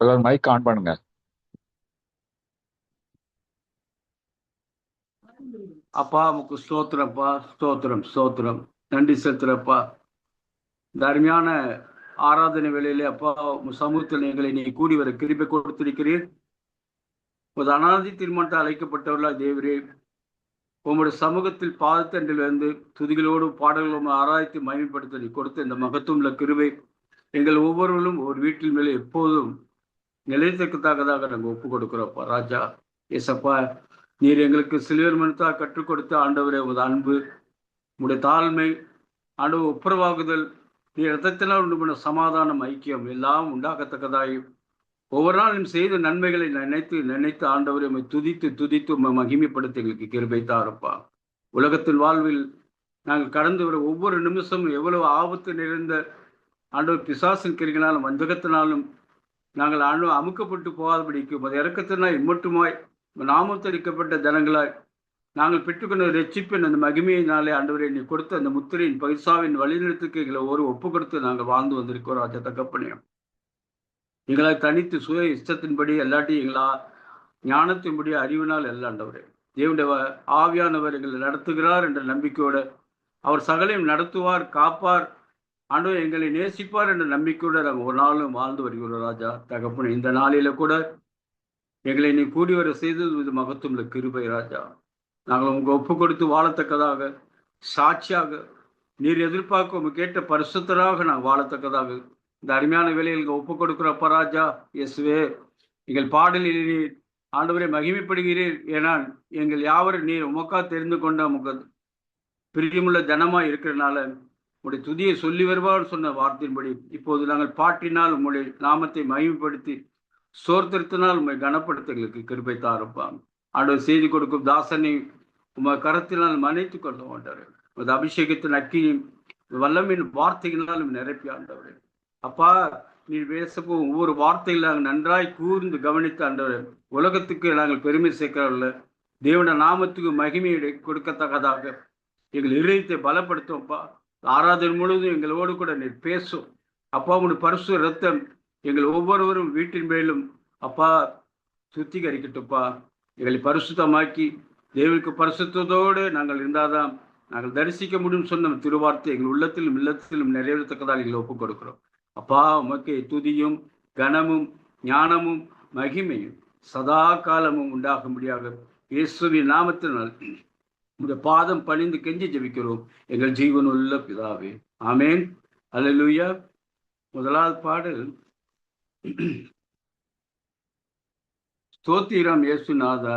எல்லாரும் mic on பண்ணுங்க. அப்பா உமக்கு ஸ்தோத்திரப்பா, ஸ்தோத்திரம் ஸ்தோத்திரம். நன்றி செலுத்துறப்பா. இந்த அருமையான ஆராதனை வேளையிலே அப்பா உம் சமூகத்தில் எங்களை நீ கூடி வர கிருபை கொடுத்திருக்கிறீர். ஒரு அனாதி திருமணத்தை அழைக்கப்பட்டவர்களா தேவரே, உங்களுடைய சமூகத்தில் பாதத்தண்டிலிருந்து துதிகளோடு பாடல்களும் ஆராய்ச்சி மகிமைப்படுத்த நீ கொடுத்த இந்த மகத்துவமுள்ள கிருபை எங்கள் ஒவ்வொருவரும் ஒரு வீட்டின் மேலே எப்போதும் நிலைத்தக்கத்தக்கதாக நாங்கள் ஒப்பு கொடுக்கிறோம்ப்பா ராஜா. ஏசப்பா, நீர் எங்களுக்கு சிலுவர் மனத்தா கற்றுக் கொடுத்த ஆண்டவரே உமது அன்பு, உடைய தாழ்மை, ஆண்டவர் ஒப்புரவாகுதல், நீ ரத்தத்தினால் உண்டு பண்ண சமாதானம், ஐக்கியம் எல்லாம் உண்டாகத்தக்கதாய் ஒவ்வொரு நாளும் செய்த நன்மைகளை நினைத்து நினைத்து ஆண்டவரை உம்மை துதித்து துதித்து உம்மை மகிமைப்படுத்த எங்களுக்கு கிருபை தாருப்பா. உலகத்தின் வாழ்வில் நாங்கள் கடந்து வர ஒவ்வொரு நிமிஷமும் எவ்வளவு ஆபத்து நிறைந்த ஆண்டவர் பிசாசின் கிரிகளாலும் வஞ்சகத்தினாலும் நாங்கள் அமுக்கப்பட்டு போகாதபடிக்கு உமது இறக்கத்தினால் இம்மட்டுமாய் நாமத்தரிக்கப்பட்ட ஜனங்களாய் நாங்கள் பெற்றுக்கொண்ட ரட்சிப்பின் அந்த மகிமையினாலே ஆண்டவரை நீ கொடுத்த அந்த முத்திரையின் பைசாவின் வழிநிறுத்துக்கு எங்களை ஒரு ஒப்பு கொடுத்து நாங்கள் வாழ்ந்து வந்திருக்கிறோம் ராஜா தகப்பனே. எங்களை தனித்து சுய இஷ்டத்தின்படி எல்லாட்டையும் எங்களா ஞானத்தின்படி அறிவினால் அல்ல ஆண்டவரே. தேவனுடைய ஆவியானவர் எங்களை நடத்துகிறார் என்ற நம்பிக்கையோடு அவர் சகலையும் நடத்துவார், காப்பார், ஆண்டவர் எங்களை நேசிப்பார் என்ற நம்பிக்கையோடு நாங்கள் ஒரு நாளும் வாழ்ந்து வருகிறோம் ராஜா தகப்பனே. இந்த நாளில கூட எங்களை நீ கூடி வர செய்தது இது மகத்துவ கிருபை ராஜா. நாங்கள் உங்க ஒப்பு கொடுத்து வாழத்தக்கதாக, சாட்சியாக, நீர் எதிர்பார்க்க கேட்ட பரிசுத்தராக நாங்கள் வாழத்தக்கதாக இந்த அருமையான வேலைகளுக்கு ஒப்பு கொடுக்கிறப்ப ராஜா இயேசுவே, எங்கள் பாடலில் நீர் ஆண்டவரை மகிமைப்படுகிறீர். ஏனால் எங்கள் யாவரும் நீர் உமக்கா தெரிந்து கொண்ட உமக்கு பிரியமுள்ள ஜனமா இருக்கிறனால உங்களுடைய துதியை சொல்லி வருவார் சொன்ன வார்த்தையின்படி இப்போது நாங்கள் பாட்டினால் உங்களுடைய நாமத்தை மகிமைப்படுத்தி சோர்த்திருத்தினால் உண்மை கனப்படுத்த எங்களுக்கு கிருபை தாருப்பான். ஆண்டவர் செய்தி கொடுக்கும் தாசனை உம கரத்தினால் மன்னித்து கொள்ள மாட்டார். உமது அபிஷேகத்தின் அக்கியும் வல்லமின் வார்த்தைகளாலும் நிரப்பி ஆண்டவர். அப்பா, நீர் பேசப்போம் ஒவ்வொரு வார்த்தைகள் நாங்கள் நன்றாய் கூர்ந்து கவனித்து ஆண்டவர் உலகத்துக்கு நாங்கள் பெருமை சேர்க்கிறவர்கள தேவன நாமத்துக்கு மகிமையை கொடுக்கத்தக்கதாக எங்கள் இதயத்தை பலப்படுத்தும்ப்பா. ஆராதனை முழுவதும் எங்களோடு கூட நீர் பேசும் அப்பா. உடைய பரிசு ரத்தம் எங்கள் ஒவ்வொருவரும் வீட்டின் மேலும் அப்பா சுத்திகரிக்கட்டும்ப்பா. எங்களை பரிசுத்தமாக்கி தேவனுக்கு பரிசுத்தத்தோடு நாங்கள் இருந்தாதான் நாங்கள் தரிசிக்க முடியும் சொன்ன திருவார்த்தை எங்கள் உள்ளத்திலும் இல்லத்திலும் நிறைவேறத்தக்கதாக எங்களை ஒப்புக் கொடுக்கிறோம் அப்பா. உமக்கு துதியும் கனமும் ஞானமும் மகிமையும் சதா காலமும் உண்டாகும்படியாக இயேசுவின் நாமத்தினால் இந்த பாதம் பணிந்து கெஞ்சி ஜெபிக்கிறோம் எங்கள் ஜீவனுள்ள பிதாவே, ஆமேன். அல்லேலூயா. முதலாவது பாடல் ஸ்தோத்திரம் இயேசுநாதா,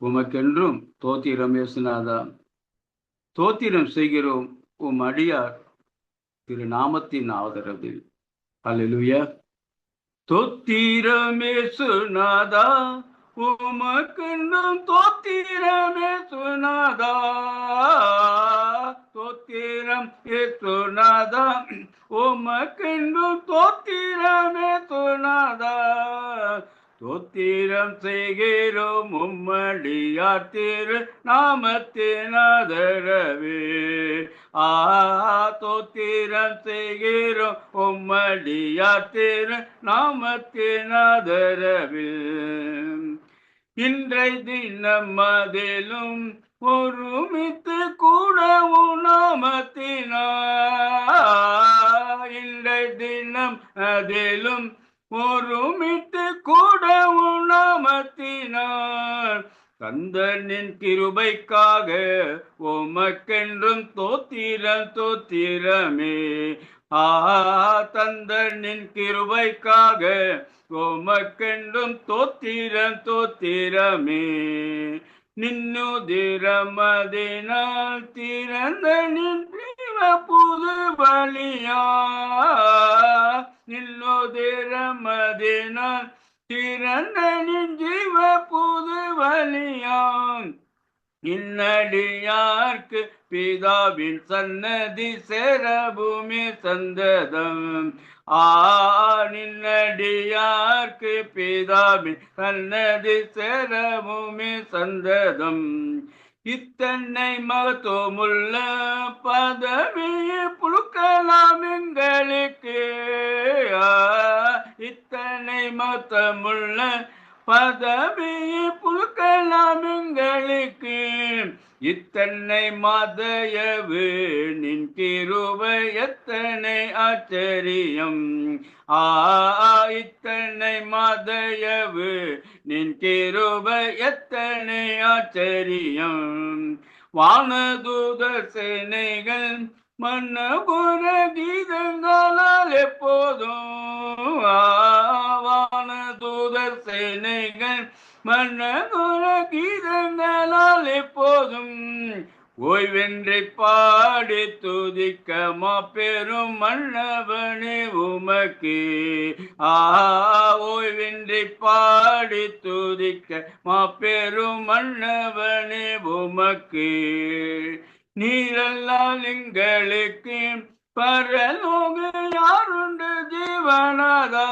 உமக்கென்றும் தோத்திரம் இயேசுநாதா, தோத்திரம் செய்கிறோம் உம் அடியார் திரு நாமத்தின் ஆதரவில். அல்லேலூயா. தோத்திரம் இயேசுநாதா, உமக்கென்றும் தோத்திரம் இயேசுநாதா, தோத்திரம் இயேசுநாதா, உமக்கென்றும் தோத்திரம் இயேசுநாதா, தோத்திரம் செய்கிறோம் உம்மடியார் திரு நாமத்தின் ஆதரவே. தோத்திரம் செய்கிறோம் உம்மடியார் திரு நாமத்தின் ஆதரவில். இன்றை தினம் அதிலும் ஒருமித்து கூடவும் நாமத்தினார், இன்றை தினம் அதிலும் ஒருமித்து கூடவும் நாமத்தினார், கந்தனின் கிருபைக்காக உமக்கென்றும் தோத்திரம் தோத்திரமே. தந்தனின் கிருபைக்காக உமக்கென்றும் தோத்திரம் தோத்திரமே. நின்னுதிரமதினால் திறந்த நின் புது வழியா, நின்னுதிரமதினால் திறந்த நின் ஜீவ புது வழியாம். இன்னடியார்க்கு பிதாவின் சன்னதி சேரபூமி சந்ததம். நின்னடியார்க்கு பிதாவின் சன்னதி சேரபூமி சந்ததம். இத்தனை மகத்துவமுள்ள பதவியை புழுக்கலாம் எங்களுக்கு, இத்தனை மத்தமுள்ள பதவியை புதுக்கலாம் எங்களுக்கு. இத்தனை மதயவு நின் கிருபை எத்தனை ஆச்சரியம். இத்தனை மதயவு நின் கிருபை எத்தனை ஆச்சரியம். வானதூத சேனைகள் மன்னபுர கீதங்களால் எப்போதும் வானதூத சேனைகள் மன்னபுர கீதங்களால் எப்போதும் ஓய்வென்றி பாடி துதிக்க மாபெரும் மன்னவனே உமக்கு. ஓய்வென்றி பாடி துதிக்க மாபெரும் மன்னவனே உமக்கு. நீரெல்லாம் எங்களுக்கு பரலோக யாருண்டு ஜீவனதா.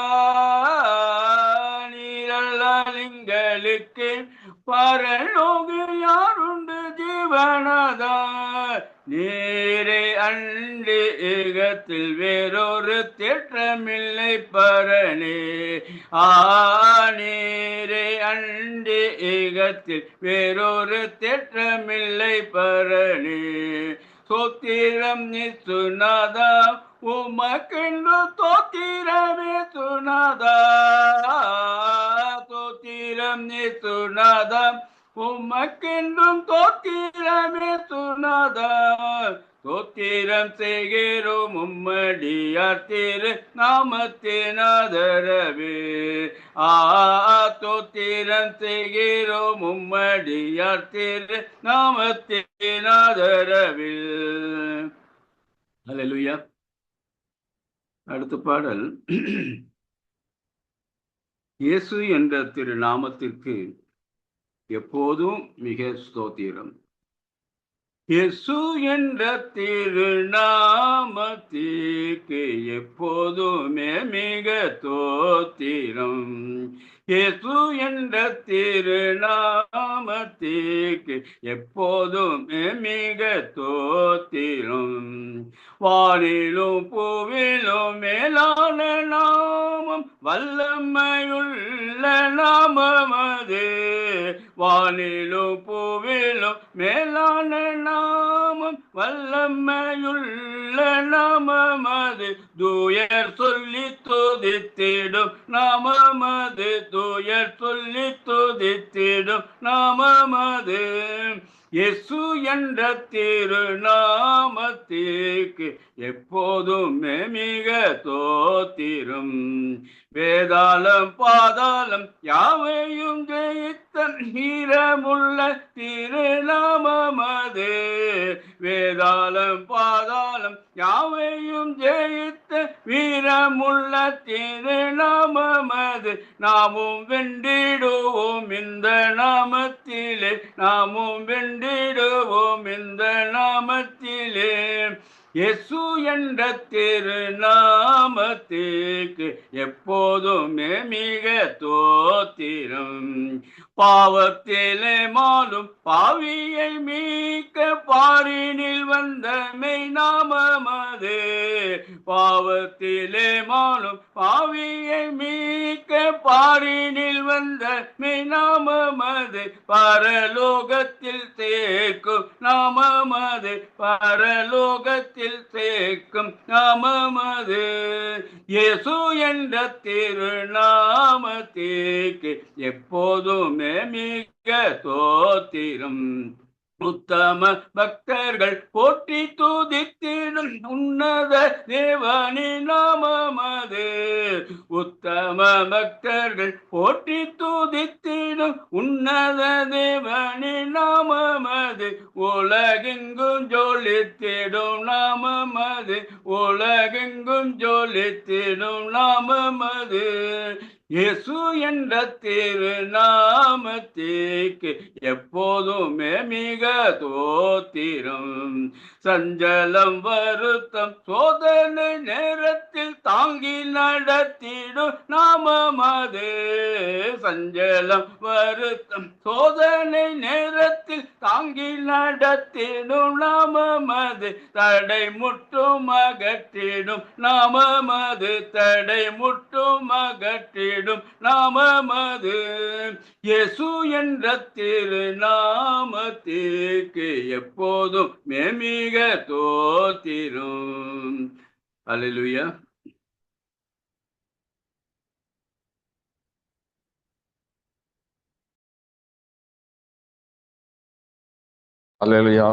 நீரெல்லாம் எங்களுக்கு பரலோக யாருண்டு ஜீவனதா. நீரே அன்று ஏகத்தில் வேறொரு தேற்றமில்லை பரனே. நீரே அன்று ஏகத்தில் வேறொரு தேற்றமில்லை பரனே. சோத்திரம் சுனாதா உமக்கென்று தோத்திரமே சுனாதா. தோத்திரம் சுனாதா உமக்கென்றும் தோத்திரமே சுனாதா. தோத்திரம் செய்கிறோம் உம்மடியார் திரு நாமத்தினாதரவே. தோத்திரம் செய்கிறோம் உம்மடியார் திரு நாமத்தினாதரவில். அல்லேலூயா. அடுத்த பாடல். இயேசு என்ற திரு நாமத்திற்கு எப்போதும் மிக ஸ்தோத்திரம். இயேசு என்ற திருநாமத்திற்கு எப்போதுமே மிக தோத்திரம். இயேசு என்ற திருநாமத்திற்கு எப்போதுமே மிக தோத்திரம். வானிலும் பூவிலும் மேலான நாமம் வல்லமையுள்ள நாமமது. வானிலும் பூவிலும் மேலான நாமம் வல்லமையுள்ள நாமமது. தூயர் சொல்லி துதித்திடும் நாமமது. தூயர் சொல்லி துதித்திடும் நாமமது. இயேசு என்ற திருநாமத்திற்கு எப்போதுமே மிக தோத்திரம். வேதாளம் பாதாளம் யாவையும் ஜெயித்த வீரமுள்ள திருநாமமது. வேதாளம் பாதாளம் யாவையும் ஜெயித்த வீரமுள்ள திருநாமமது. நாமும் வென்றிடுவோம் இந்த நாமத்திலே. நாமும் வென்றிடுவோம் இந்த நாமத்திலே. இயேசு என்ற திருநாமத்திற்கு எப்போதுமே மிக தோத்திரம். பாவத்திலே மாலும் பாவியை மீட்க பாரினில் வந்த மெய் நாமமது. பாவத்திலே மாலும் பாவியை மீட்க பாரினில் வந்த மெய் நாமமது. பரலோகத்தில் சேர்க்கும் நாமமது. பரலோகத்தில் சேர்க்கும் நாமமது. இயேசு என்ற திருநாமத்திற்கு எப்போதுமே மிக தோத்திரம். உத்தம பக்தர்கள் போற்றி துதித்திடும் உன்னத தேவனின் நாமமது. உத்தம பக்தர்கள் போற்றி துதித்திடும் உன்னத தேவனின் நாமமது. உலகெங்கும் ஜொலித்திடும் நாமமது. உலகெங்கும் ஜொலித்திடும் நாமமது. இயேசு என்ற திருநாமத்திற்கு எப்போதுமே மிக தோத்திரம். சஞ்சலம் வருத்தம் சோதனை நேரத்தில் தாங்கி நடத்திடும் நாமமது. சஞ்சலம் வருத்தம் சோதனை நேரத்தில் தாங்கி நடத்திடும் நாமமது. தடை முற்றும் அகற்றிடும் நாமமது. தடை முற்றும் அகற்றிடும் நாமமது. இயேசு என்ற திருநாமத்திற்கு எப்போதும் மேமிக தோத்திரும். அல்லேலூயா. அல்லேலூயா.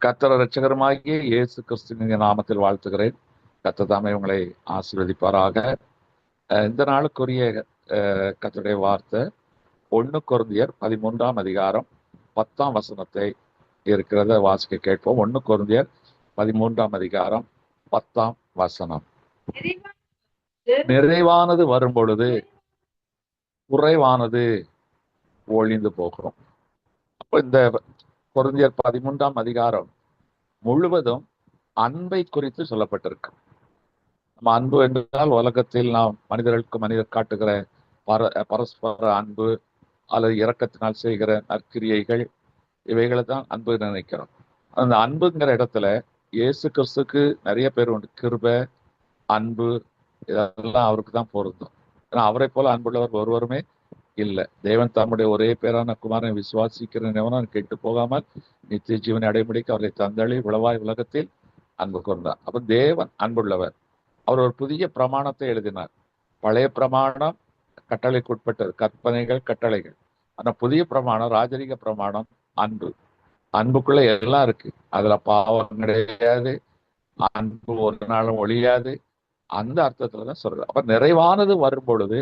கர்த்தர் இரட்சகருமாகிய இயேசு கிறிஸ்துவின் நாமத்தில் வாழ்த்துகிறேன். கர்த்தர் தாமே உங்களை ஆசீர்வதிப்பாராக. இந்த நாளுக்குரிய கர்த்தருடைய வார்த்தை 1 கொரிந்தியர் 13ஆம் அதிகாரம் 10ஆம் வசனத்தை இருக்கிறத வாசிக்க கேட்போம். 1 கொரிந்தியர் 13ஆம் அதிகாரம் 10ஆம் வசனம். நிறைவானது வரும் பொழுது குறைவானது ஒழிந்து போகிறோம். அப்போ இந்த கொரிந்தியர் 13ஆம் அதிகாரம் முழுவதும் அன்பை குறித்து சொல்லப்பட்டிருக்கு. நம்ம அன்பு என்றால் உலகத்தில் நாம் மனிதர்களுக்கு மனிதர் காட்டுகிற பரஸ்பர அன்பு அல்லது இரக்கத்தினால் செய்கிற நற்கிரியைகள், இவைகளை தான் அன்பு நினைக்கிறோம். அந்த அன்புங்கிற இடத்துல இயேசு கிறிஸ்துக்கு நிறைய பேர் உண்டு. கிருபை, அன்பு, இதெல்லாம் அவருக்கு தான் பொருந்தும். ஏன்னா அவரை போல அன்புள்ளவர் ஒருவருமே இல்லை. தேவன் தம்முடைய ஒரே பேரான குமாரனை விசுவாசிக்கிறவன் கெட்டு போகாமல் நித்திய ஜீவனை அடைமுடிக்கு அவரை தந்தளி உளவாய் உலகத்தில் அன்பு கூர்ந்தார். அப்ப தேவன் அன்புள்ளவர். அவர் ஒரு புதிய பிரமாணத்தை எழுதினார். பழைய பிரமாணம் கட்டளைக்கு உட்பட்டது, கற்பனைகள், கட்டளைகள். ஆனா புதிய பிரமாணம், ராஜரிக பிரமாணம் அன்பு. அன்புக்குள்ள எல்லாம் இருக்கு. அதுல பாவம் கிடையாது, அன்பு ஒரு நாளும் ஒழியாது. அந்த அர்த்தத்துலதான் சொல்றது. அப்ப நிறைவானது வரும் பொழுது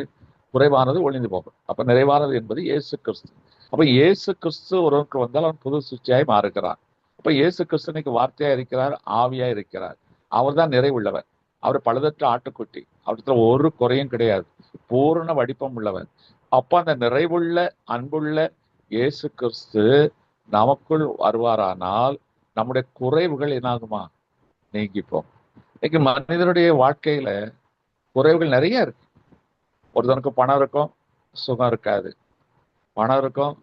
குறைவானது ஒழிந்து போகும். அப்ப நிறைவானது என்பது இயேசு கிறிஸ்து. அப்ப இயேசு கிறிஸ்து ஒருவருக்கு வந்தால் அவன் புது சுச்சியாய் மாறுகிறான். அப்ப இயேசு கிறிஸ்து இன்னைக்கு வார்த்தையா இருக்கிறார், ஆவியா இருக்கிறார். அவர் தான் நிறைவுள்ளவர். அவர் பழுதற்ற ஆட்டுக்குட்டி. அவருக்கு ஒரு குறையும் கிடையாது, பூரண வடிப்பம் உள்ளவர். அப்ப அந்த நிறைவுள்ள அன்புள்ள இயேசு கிறிஸ்து நமக்குள் வருவாரானால் நம்முடைய குறைவுகள் என்னாகுமா? நீங்கிப்போம். இன்னைக்கு மனிதனுடைய வாழ்க்கையில குறைவுகள் நிறைய இருக்கு. ஒருத்தனுக்கு பணம் இருக்கும், சுகம் இருக்காது. பணம் இருக்கும்,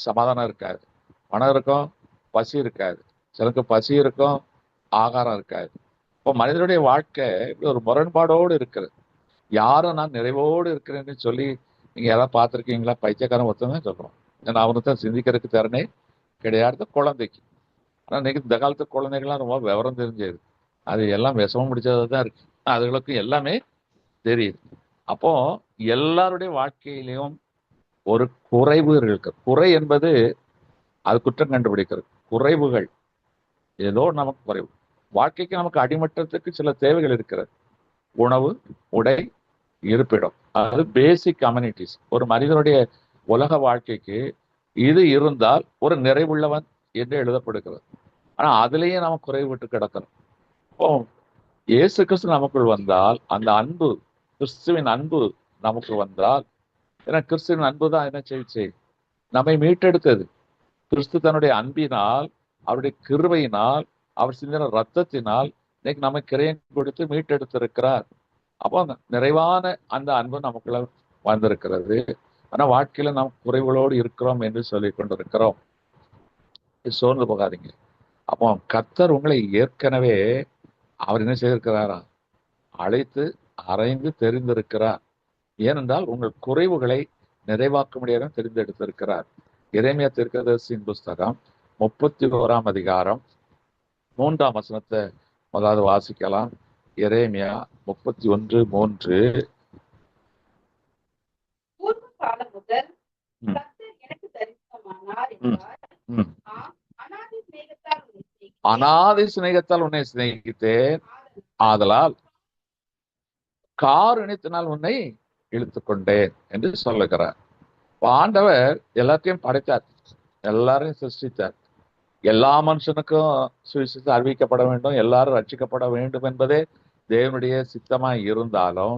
சமாதானம் இருக்காது. பணம் இருக்கும், பசி இருக்காது. சிலருக்கு பசி இருக்கும், ஆகாரம் இருக்காது. இப்போ மனிதனுடைய வாழ்க்கை இப்படி ஒரு முரண்பாடோடு இருக்கிறது. யாரும் நான் நிறைவோடு இருக்கிறேன்னு சொல்லி நீங்க யாராவது பார்த்துருக்கீங்களா? பைத்தியக்காரன் ஒருத்தன் சொல்றோம். ஏன்னா அவனுக்கு தான் சிந்திக்கிறதுக்கு திறனே கிடையாது குழந்தைக்கு. ஆனால் இன்னைக்கு இந்த காலத்து குழந்தைகள்லாம் ரொம்ப விவரம் தெரிஞ்சது. அது எல்லாம் விஷமம் முடிச்சது தான் இருக்கு. அதுகளுக்கு எல்லாமே தெரியுது. அப்போ எல்லாருடைய வாழ்க்கையிலையும் ஒரு குறைவு இருக்கு. குறை என்பது அது குற்றம் கண்டுபிடிக்கிறது. குறைவுகள் ஏதோ நமக்கு குறைவு. வாழ்க்கைக்கு நமக்கு அடிமட்டத்துக்கு சில தேவைகள் இருக்கிறது. உணவு, உடை, இருப்பிடம். அது பேசிக் கம்யூனிட்டிஸ். ஒரு மனிதனுடைய உலக வாழ்க்கைக்கு இது இருந்தால் ஒரு நிறைவுள்ளவன் என்று எழுதப்படுகிறது. ஆனா அதுலேயே நம்ம குறைவு விட்டு கிடக்கணும். இப்போ இயேசு கிறிஸ்து நமக்குள் வந்தால் அந்த அன்பு, கிறிஸ்துவின் அன்பு நமக்கு வந்தால், ஏன்னா கிறிஸ்துவின் அன்பு தான் என்ன செய்ச்சு? நம்மை மீட்டெடுத்தது. கிறிஸ்து தன்னுடைய அன்பினால், அவருடைய கிருபையினால், அவர் சிந்தின ரத்தத்தினால் இன்னைக்கு நம்ம கிரையம் கொடுத்து மீட்டெடுத்திருக்கிறார். அப்போ நிறைவான அந்த அன்பு நமக்குள்ள வந்திருக்கிறது. ஆனா வாழ்க்கையில நாம் குறைவுகளோடு இருக்கிறோம் என்று சொல்லி கொண்டிருக்கிறோம். சோர்ந்து போகாதீங்க. அப்போ கர்த்தர் உங்களை ஏற்கனவே அவர் என்ன செய்திருக்கிறாரா? அழைத்து அறைந்து தெரிந்திருக்கிறார். ஏனென்றால் உங்கள் குறைவுகளை நிறைவாக்க முடியாத தெரிந்தெடுத்திருக்கிறார். எரேமியா தீர்க்கதரிசியின் புஸ்தகம் 31ஆம் அதிகாரம் 3ஆம் வசனத்தை முதலாவது வாசிக்கலாம். எரேமியா 31:3. அநாதி சிநேகத்தால் உன்னை சிநேகித்தேன், ஆதலால் காருண்யத்தினால் உன்னை இழுத்துக் கொண்டேன் என்று சொல்லுகிறார். ஆண்டவர் எல்லாத்தையும் படைத்தார், எல்லாரையும் சிருஷ்டித்தார். எல்லா மனுஷனுக்கும் சுவிசேஷத்தை அறிவிக்கப்பட வேண்டும், எல்லாரும் ரட்சிக்கப்பட வேண்டும் என்பதே தேவனுடைய சித்தமாய் இருந்தாலும்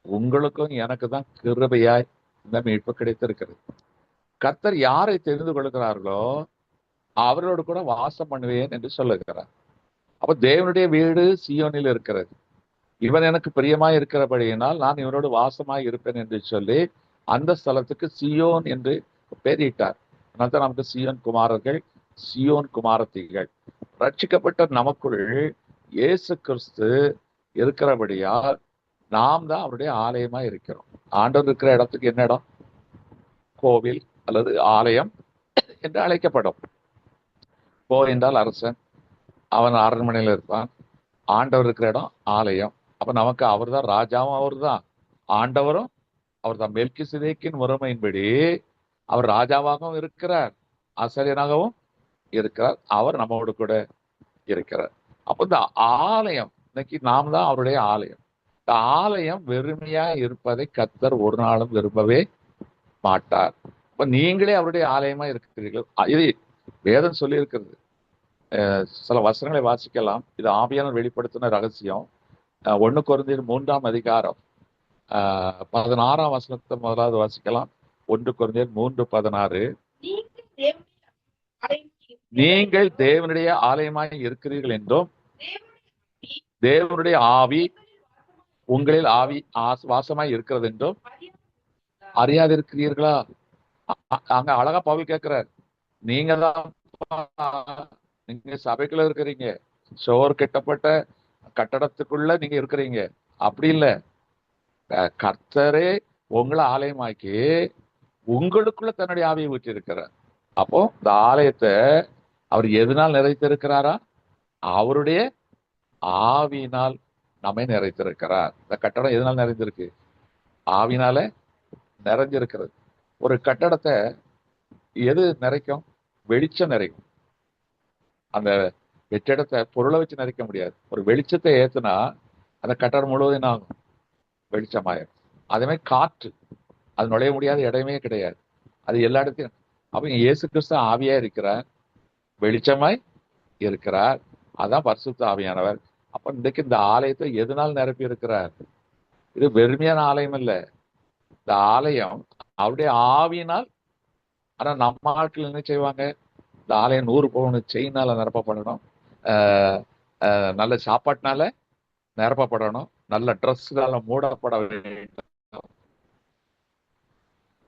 உங்களுக்கும் எனக்கு தான் கிருபையாய் இந்த மீட்பு கிடைத்திருக்கிறது. கர்த்தர் யாரை தெரிந்து கொள்கிறார்களோ அவரோடு கூட வாசம் பண்ணுவேன் என்று சொல்லுகிறார். அப்ப தேவனுடைய வீடு சீயோனில் இருக்கிறது. இவன் எனக்கு பிரியமாய் இருக்கிறபடியினால் நான் இவனோடு வாசமாய் இருப்பேன் என்று சொல்லி அந்த ஸ்தலத்துக்கு சியோன் என்று பெயரிட்டார். அதனால்தான் நமக்கு சியோன் குமாரர்கள், சியோன் குமாரத்திகள். ரட்சிக்கப்பட்ட நமக்குள் இயேசு கிறிஸ்து இருக்கிறபடியால் நாம் தான் அவருடைய ஆலயமா இருக்கிறோம். ஆண்டவர் இருக்கிற இடத்துக்கு என்ன இடம்? கோவில் அல்லது ஆலயம் என்று அழைக்கப்படும். கோ என்றால் அரசன், அவன் அரண்மனையில் இருப்பான். ஆண்டவர் இருக்கிற இடம் ஆலயம். அப்ப நமக்கு அவர் தான் ராஜாவும், அவர் தான் ஆண்டவரும், அவர் தான். மெல்கிசேதேக்கின் முறைமையின்படி அவர் ராஜாவாகவும் இருக்கிறார், ஆசாரியனாகவும் இருக்கிறார். அவர் நம்மோடு கூட இருக்கிறார். அப்ப இந்த ஆலயம், இன்னைக்கு நாம் தான் அவருடைய ஆலயம். இந்த ஆலயம் வெறுமையா இருப்பதை கர்த்தர் ஒரு நாளும் விரும்பவே மாட்டார். இப்ப நீங்களே அவருடைய ஆலயமா இருக்கிறீர்கள். இது வேதம் சொல்லி இருக்கிறது. சில வசனங்களை வாசிக்கலாம். இது ஆவியானவர் வெளிப்படுத்தின ரகசியம். 1 கொரிந்தியர் 3ஆம் அதிகாரம் 16ஆம் வசனத்தை முதலாவது வாசிக்கலாம். 1 கொரிந்தியர் 3:16. நீங்கள் தேவனுடைய ஆலயமாய் இருக்கிறீர்கள் என்றும் தேவனுடைய ஆவி உங்களில் வாசமாய் இருக்கிறது என்றும் அறியாதிருக்கிறீர்களா? அங்க அழகா பவுல் கேட்கிறார். நீங்க தான், நீங்க சபைக்குள்ள இருக்கிறீங்க, சோர் கட்டப்பட்ட கட்டடத்துக்குள்ள நீங்க இருக்கிறீங்க. அப்படி இல்லை, கர்த்தரே உங்களை ஆலயமாக்கி உங்களுக்குள்ள தன்னுடைய ஆவியை ஊற்றி இருக்கிறார். அப்போ இந்த ஆலயத்தை அவர் எதனால் நிறைத்திருக்கிறாரா? அவருடைய ஆவியினால் நம்மை நிறைத்திருக்கிறார். இந்த கட்டடம் எதனால் நிறைந்திருக்கு? ஆவினால நிறைஞ்சிருக்கிறது. ஒரு கட்டடத்தை எது நிறைக்கும்? வெளிச்சம் நிறைக்கும். அந்த வெற்றிடத்தை பொருளை வச்சு நிறைக்க முடியாது. ஒரு வெளிச்சத்தை ஏத்துனா அந்த கட்டடம் முழுவதும் ஆகும், வெளிச்சமாயிரும். அதே மாதிரி காற்று, அது நுழைய முடியாத இடமே கிடையாது, அது எல்லா இடத்தையும். அப்ப இயேசு கிறிஸ்து ஆவியா இருக்கிறார், வெளிச்சமாய் இருக்கிறார். அதான் பரிசுத்த ஆவியானவர். அப்ப இன்றைக்கு இந்த ஆலயத்தை எதனால் நிரப்பி இருக்கிறார்? இது வெறுமையான ஆலயம் இல்லை. இந்த ஆலயம் அவருடைய ஆவியினால். ஆனா நம்ம ஆட்கள் என்ன செய்வாங்க? இந்த ஆலயம் 100 பவுன் செயினால நிரப்பப்படணும், நல்ல சாப்பாட்டினால நிரப்பப்படணும், நல்ல ட்ரெஸ்னால மூடப்பட வேண்டும்.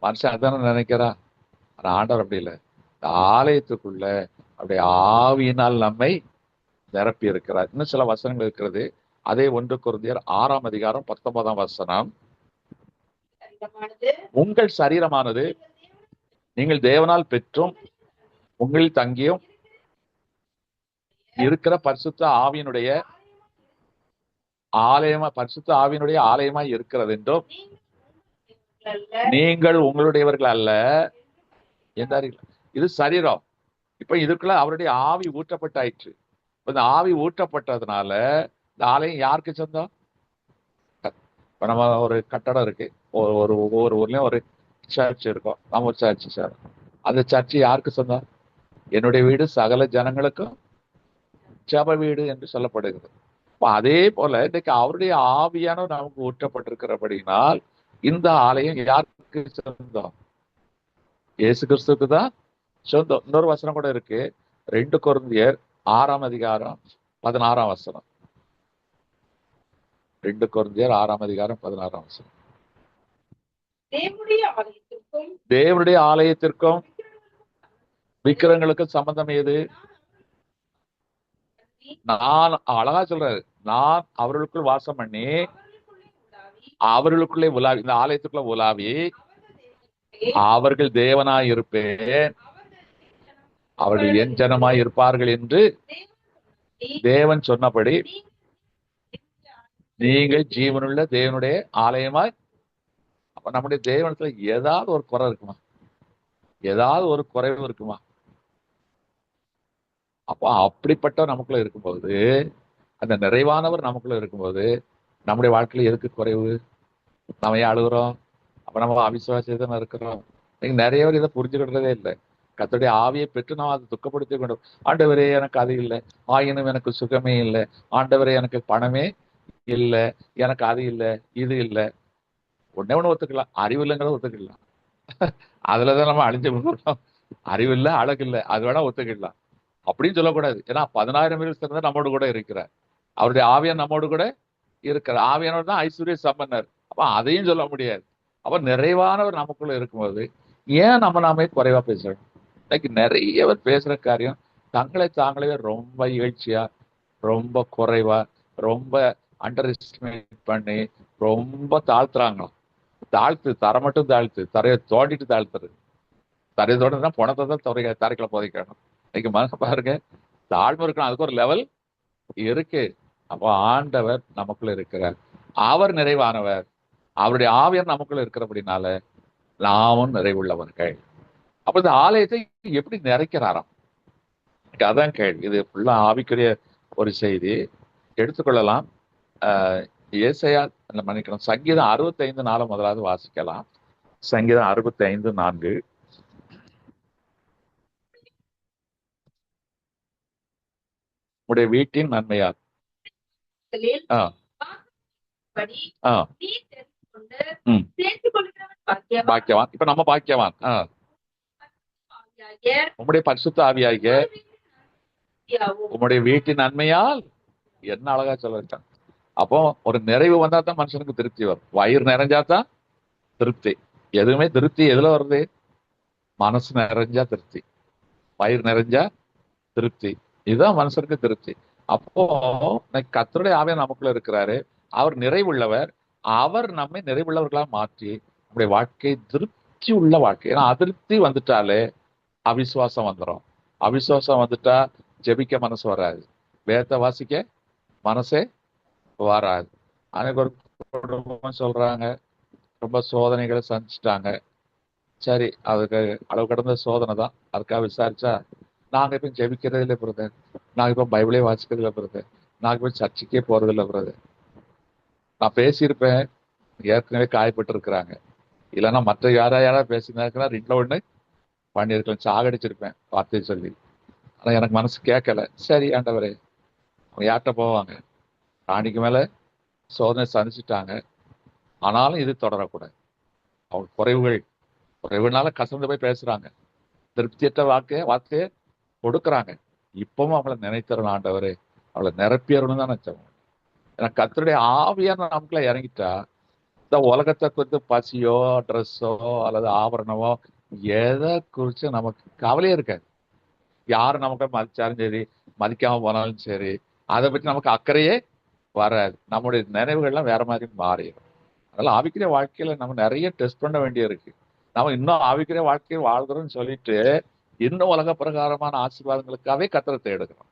மனுஷன் அதான நினைக்கிறான். ஆனா ஆண்டவர் அப்படி இல்லை. இந்த ஆலயத்துக்குள்ள அப்படியே ஆவியினால் நம்மை நிரப்பி இருக்கிறார். இன்னும் சில வசனங்கள் இருக்கிறது. அதே 1 கொரிந்தியர் 6ஆம் அதிகாரம் 19ஆம் வசனம். உங்கள் சரீரமானது நீங்கள் தேவனால் பெற்றும் உங்களில் தங்கியும் இருக்கிற பரிசுத்த ஆவியினுடைய ஆலயமா, பரிசுத்த ஆவியினுடைய ஆலயமாய் இருக்கிறது என்றும் நீங்கள் உங்களுடையவர்கள் அல்ல என்றார்கள். இது சரீரம். இப்ப இதுக்குள்ள அவருடைய ஆவி ஊற்றப்பட்டாயிற்று. இந்த ஆவி ஊற்றப்பட்டதுனால இந்த ஆலயம் யாருக்கு சொந்தம்? இப்ப நம்ம ஒரு கட்டடம் இருக்கு, ஒவ்வொரு ஊர்லயும் ஒரு சர்ச் இருக்கும். நம்ம ஒரு சர்ச் சார், அந்த சர்ச் யாருக்கு சொந்தம்? என்னுடைய வீடு சகல ஜனங்களுக்கும் ஜப வீடு என்று சொல்லப்படுகிறது. இப்ப அதே போல இன்னைக்கு அவருடைய ஆவியானவர் நமக்கு ஊற்றப்பட்டிருக்கிறபடினால் இந்த ஆலயம் யாருக்கு சொந்தம்? இயேசு கிறிஸ்துக்கு தான் சொந்தம். இன்னொரு வசனம் கூட இருக்கு. 2 கொரிந்தியர் 6ஆம் அதிகாரம் 16ஆம் வசனம். 2 கொரிந்தியர் 6ஆம் அதிகாரம் 16ஆம் வசனம். தேவனுடைய ஆலயத்திற்கும் விக்கிரங்களுக்கு சம்பந்தம் ஏது? நான் அழகா சொல்றாரு, நான் அவர்களுக்குள் வாசம் பண்ணி அவர்களுக்குள்ளே உலாவி, இந்த ஆலயத்துக்குள்ள உலாவி அவர்கள் தேவனாய் இருப்பேன், அவர்கள் என் ஜனமாய் இருப்பார்கள் என்று தேவன் சொன்னபடி நீங்கள் ஜீவனுள்ள தேவனுடைய ஆலயமாய். அப்ப நம்முடைய தேவனத்துல ஏதாவது ஒரு குறை இருக்குமா? ஏதாவது ஒரு குறைவு இருக்குமா? அப்போ அப்படிப்பட்ட நமக்குள்ள இருக்கும்போது, அந்த நிறைவானவர் நமக்குள்ள இருக்கும்போது நம்முடைய வாழ்க்கையில எதுக்கு குறைவு? நம்ம ஏன் அழுகுறோம்? அப்ப நம்ம அவிசுவாசம் இருக்கிறோம். நீங்க நிறைய பேர் இதை புரிஞ்சுக்கிட்டதே இல்லை. கர்த்தருடைய ஆவியை பெற்று நாம் அதை துக்கப்படுத்தி கொண்டோம். ஆண்டவரே எனக்கு அது இல்லை, ஆயினும் எனக்கு சுகமே இல்லை, ஆண்டவரே எனக்கு பணமே இல்லை, எனக்கு அது இல்லை, இது இல்லை. ஒண்ணே ஒண்ணு ஒத்துக்கலாம், அறிவு இல்லைங்கிறத ஒத்துக்கலாம். அதுலதான் நம்ம அழிஞ்சு போகிறோம். அறிவு இல்லை, அழகு இல்லை, அது வேணா ஒத்துக்கலாம். அப்படின்னு சொல்லக்கூடாது. ஏன்னா 10,000 பேர் சிறந்த நம்மோடு கூட இருக்கிறார். அவருடைய ஆவியார் நம்மோடு கூட இருக்கிறார். ஆவியானவர் தான் ஐஸ்வர்ய சம்பன்னர். அப்ப அதையும் சொல்ல முடியாது. அப்ப நிறைவானவர் நமக்குள்ள இருக்கும்போது ஏன் நாமே குறைவா பேசுறோம்? இன்னைக்கு நிறைய பேர் பேசுற காரியம் தங்களை தாங்களே ரொம்ப இகழ்ச்சியா, ரொம்ப குறைவா, ரொம்ப அண்டர் எஸ்டிமேட் பண்ணி ரொம்ப தாழ்த்துறாங்களாம். தாழ்த்து, தரை மட்டும் தாழ்த்து, தரையை தோண்டிட்டு தாழ்த்துறது. தரையை தோண்டினா பணத்தை தான் தரைக்குள்ள புதைக்கணும். இன்னைக்கு மனசு பாருங்க, தாழ்மை இருக்கணும், அதுக்கு ஒரு லெவல் இருக்கு. அப்போ ஆண்டவர் நமக்குள்ள இருக்கிறார், அவர் நிறைவானவர், அவருடைய ஆவியர் நமக்குள்ள இருக்கிறபடினால நாமும் நிறைவுள்ளவர்கள். அப்ப இந்த ஆலயத்தை எப்படி நிறைக்கிறாராம்? அதான் கேள்வி. இது ஃபுல்லா ஆவிக்குரிய ஒரு செய்தி. எடுத்துக்கொள்ளலாம். ஏசாயா மன்னிக்கணும், சங்கீதம் 65:4 முதலாவது வாசிக்கலாம். சங்கீதம் 65:4. உடைய வீட்டின் நன்மையால் ஆஹ் ஆஹ் பாக்கியவான். இப்ப நம்ம பாக்கியவான். உம்முடைய பரிசுத்த ஆவியாகிய உம்முடைய வீட்டின் நன்மையால் என்ன அழகா சொல்லிருக்காங்க. அப்போ ஒரு நிறைவு வந்தா தான் மனுஷனுக்கு திருப்தி வரும். வயிறு நிறைஞ்சாதான் திருப்தி. எதுவுமே திருப்தி எதுல வருது? மனசு நிறைஞ்சா திருப்தி, வயிறு நிறைஞ்சா திருப்தி. இதுதான் மனுஷனுக்கு திருப்தி. அப்போ கர்த்தருடைய ஆவியார் நமக்குள்ள இருக்கிறாரு, அவர் நிறைவுள்ளவர். அவர் நம்மை நிறைவுள்ளவர்களா மாற்றி நம்முடைய வாழ்க்கை திருப்தி உள்ள வாழ்க்கை. ஏன்னா அதிருப்தி வந்துட்டாலே அவிசுவாசம் வந்துடும். அவிசுவாசம் வந்துட்டா ஜெபிக்க மனசு வராது, வேதத்தை வாசிக்க மனசே வராது. அன்னைக்கு ஒரு குடும்பம் சொல்றாங்க, ரொம்ப சோதனைகளை சந்திச்சிட்டாங்க. சரி, அதுக்கு அளவு கடந்த சோதனை தான். அதுக்காக விசாரிச்சா, நாங்க இப்ப ஜெபிக்கிறதே இல்லை பிரதர், நாங்க இப்ப பைபிளே வாசிக்கிறது இல்லை பிரதர், நாங்க இப்ப சர்ச்சுக்கே போறது இல்லை பிரதர். நான் பேசியிருப்பேன், ஏற்கனவே காயப்பட்டு இருக்கிறாங்க. இல்லைன்னா மற்ற யாராவது பேசினாருன்னா 2ல 1 பண்ணியிருக்கலாம், சாகடிச்சிருப்பேன் வார்த்தையை சொல்லி. ஆனா எனக்கு மனசு கேட்கல. சரி ஆண்டவரே, அவங்க யார்கிட்ட போவாங்க? ராணிக்கு மேல சோதனை சந்திச்சுட்டாங்க. ஆனாலும் இது தொடரக்கூடாது. அவங்க குறைவுனால கசந்து போய் பேசுறாங்க, திருப்தியற்ற வார்த்தையை கொடுக்குறாங்க. இப்பவும் அவங்கள நினைத்தரணும் ஆண்டவரே, அவளை நிரப்பியறணும் தான் நினைச்சவங்க. ஏன்னா கர்த்தருடைய ஆவியான நமக்குள்ள இறங்கிட்டா இந்த உலகத்தை குறித்து பசியோ ட்ரெஸ்ஸோ அல்லது ஆபரணமோ எதை குறிச்சு நமக்கு கவலையே இருக்காது. யாரு நமக்கு மதிச்சாலும் சரி, மதிக்காம போனாலும் சரி, அதை பற்றி நமக்கு அக்கறையே வராது. நம்முடைய நினைவுகள்லாம் வேற மாதிரி மாறிடும். அதனால ஆவிக்குரிய வாழ்க்கையில நம்ம நிறைய டெஸ்ட் பண்ண வேண்டிய இருக்கு. நம்ம இன்னும் ஆவிக்குரிய வாழ்க்கையை வாழ்கிறோம்னு சொல்லிட்டு இன்னும் உலக பிரகாரமான ஆசீர்வாதங்களுக்காகவே கர்த்தரை தேடுகிறோம்.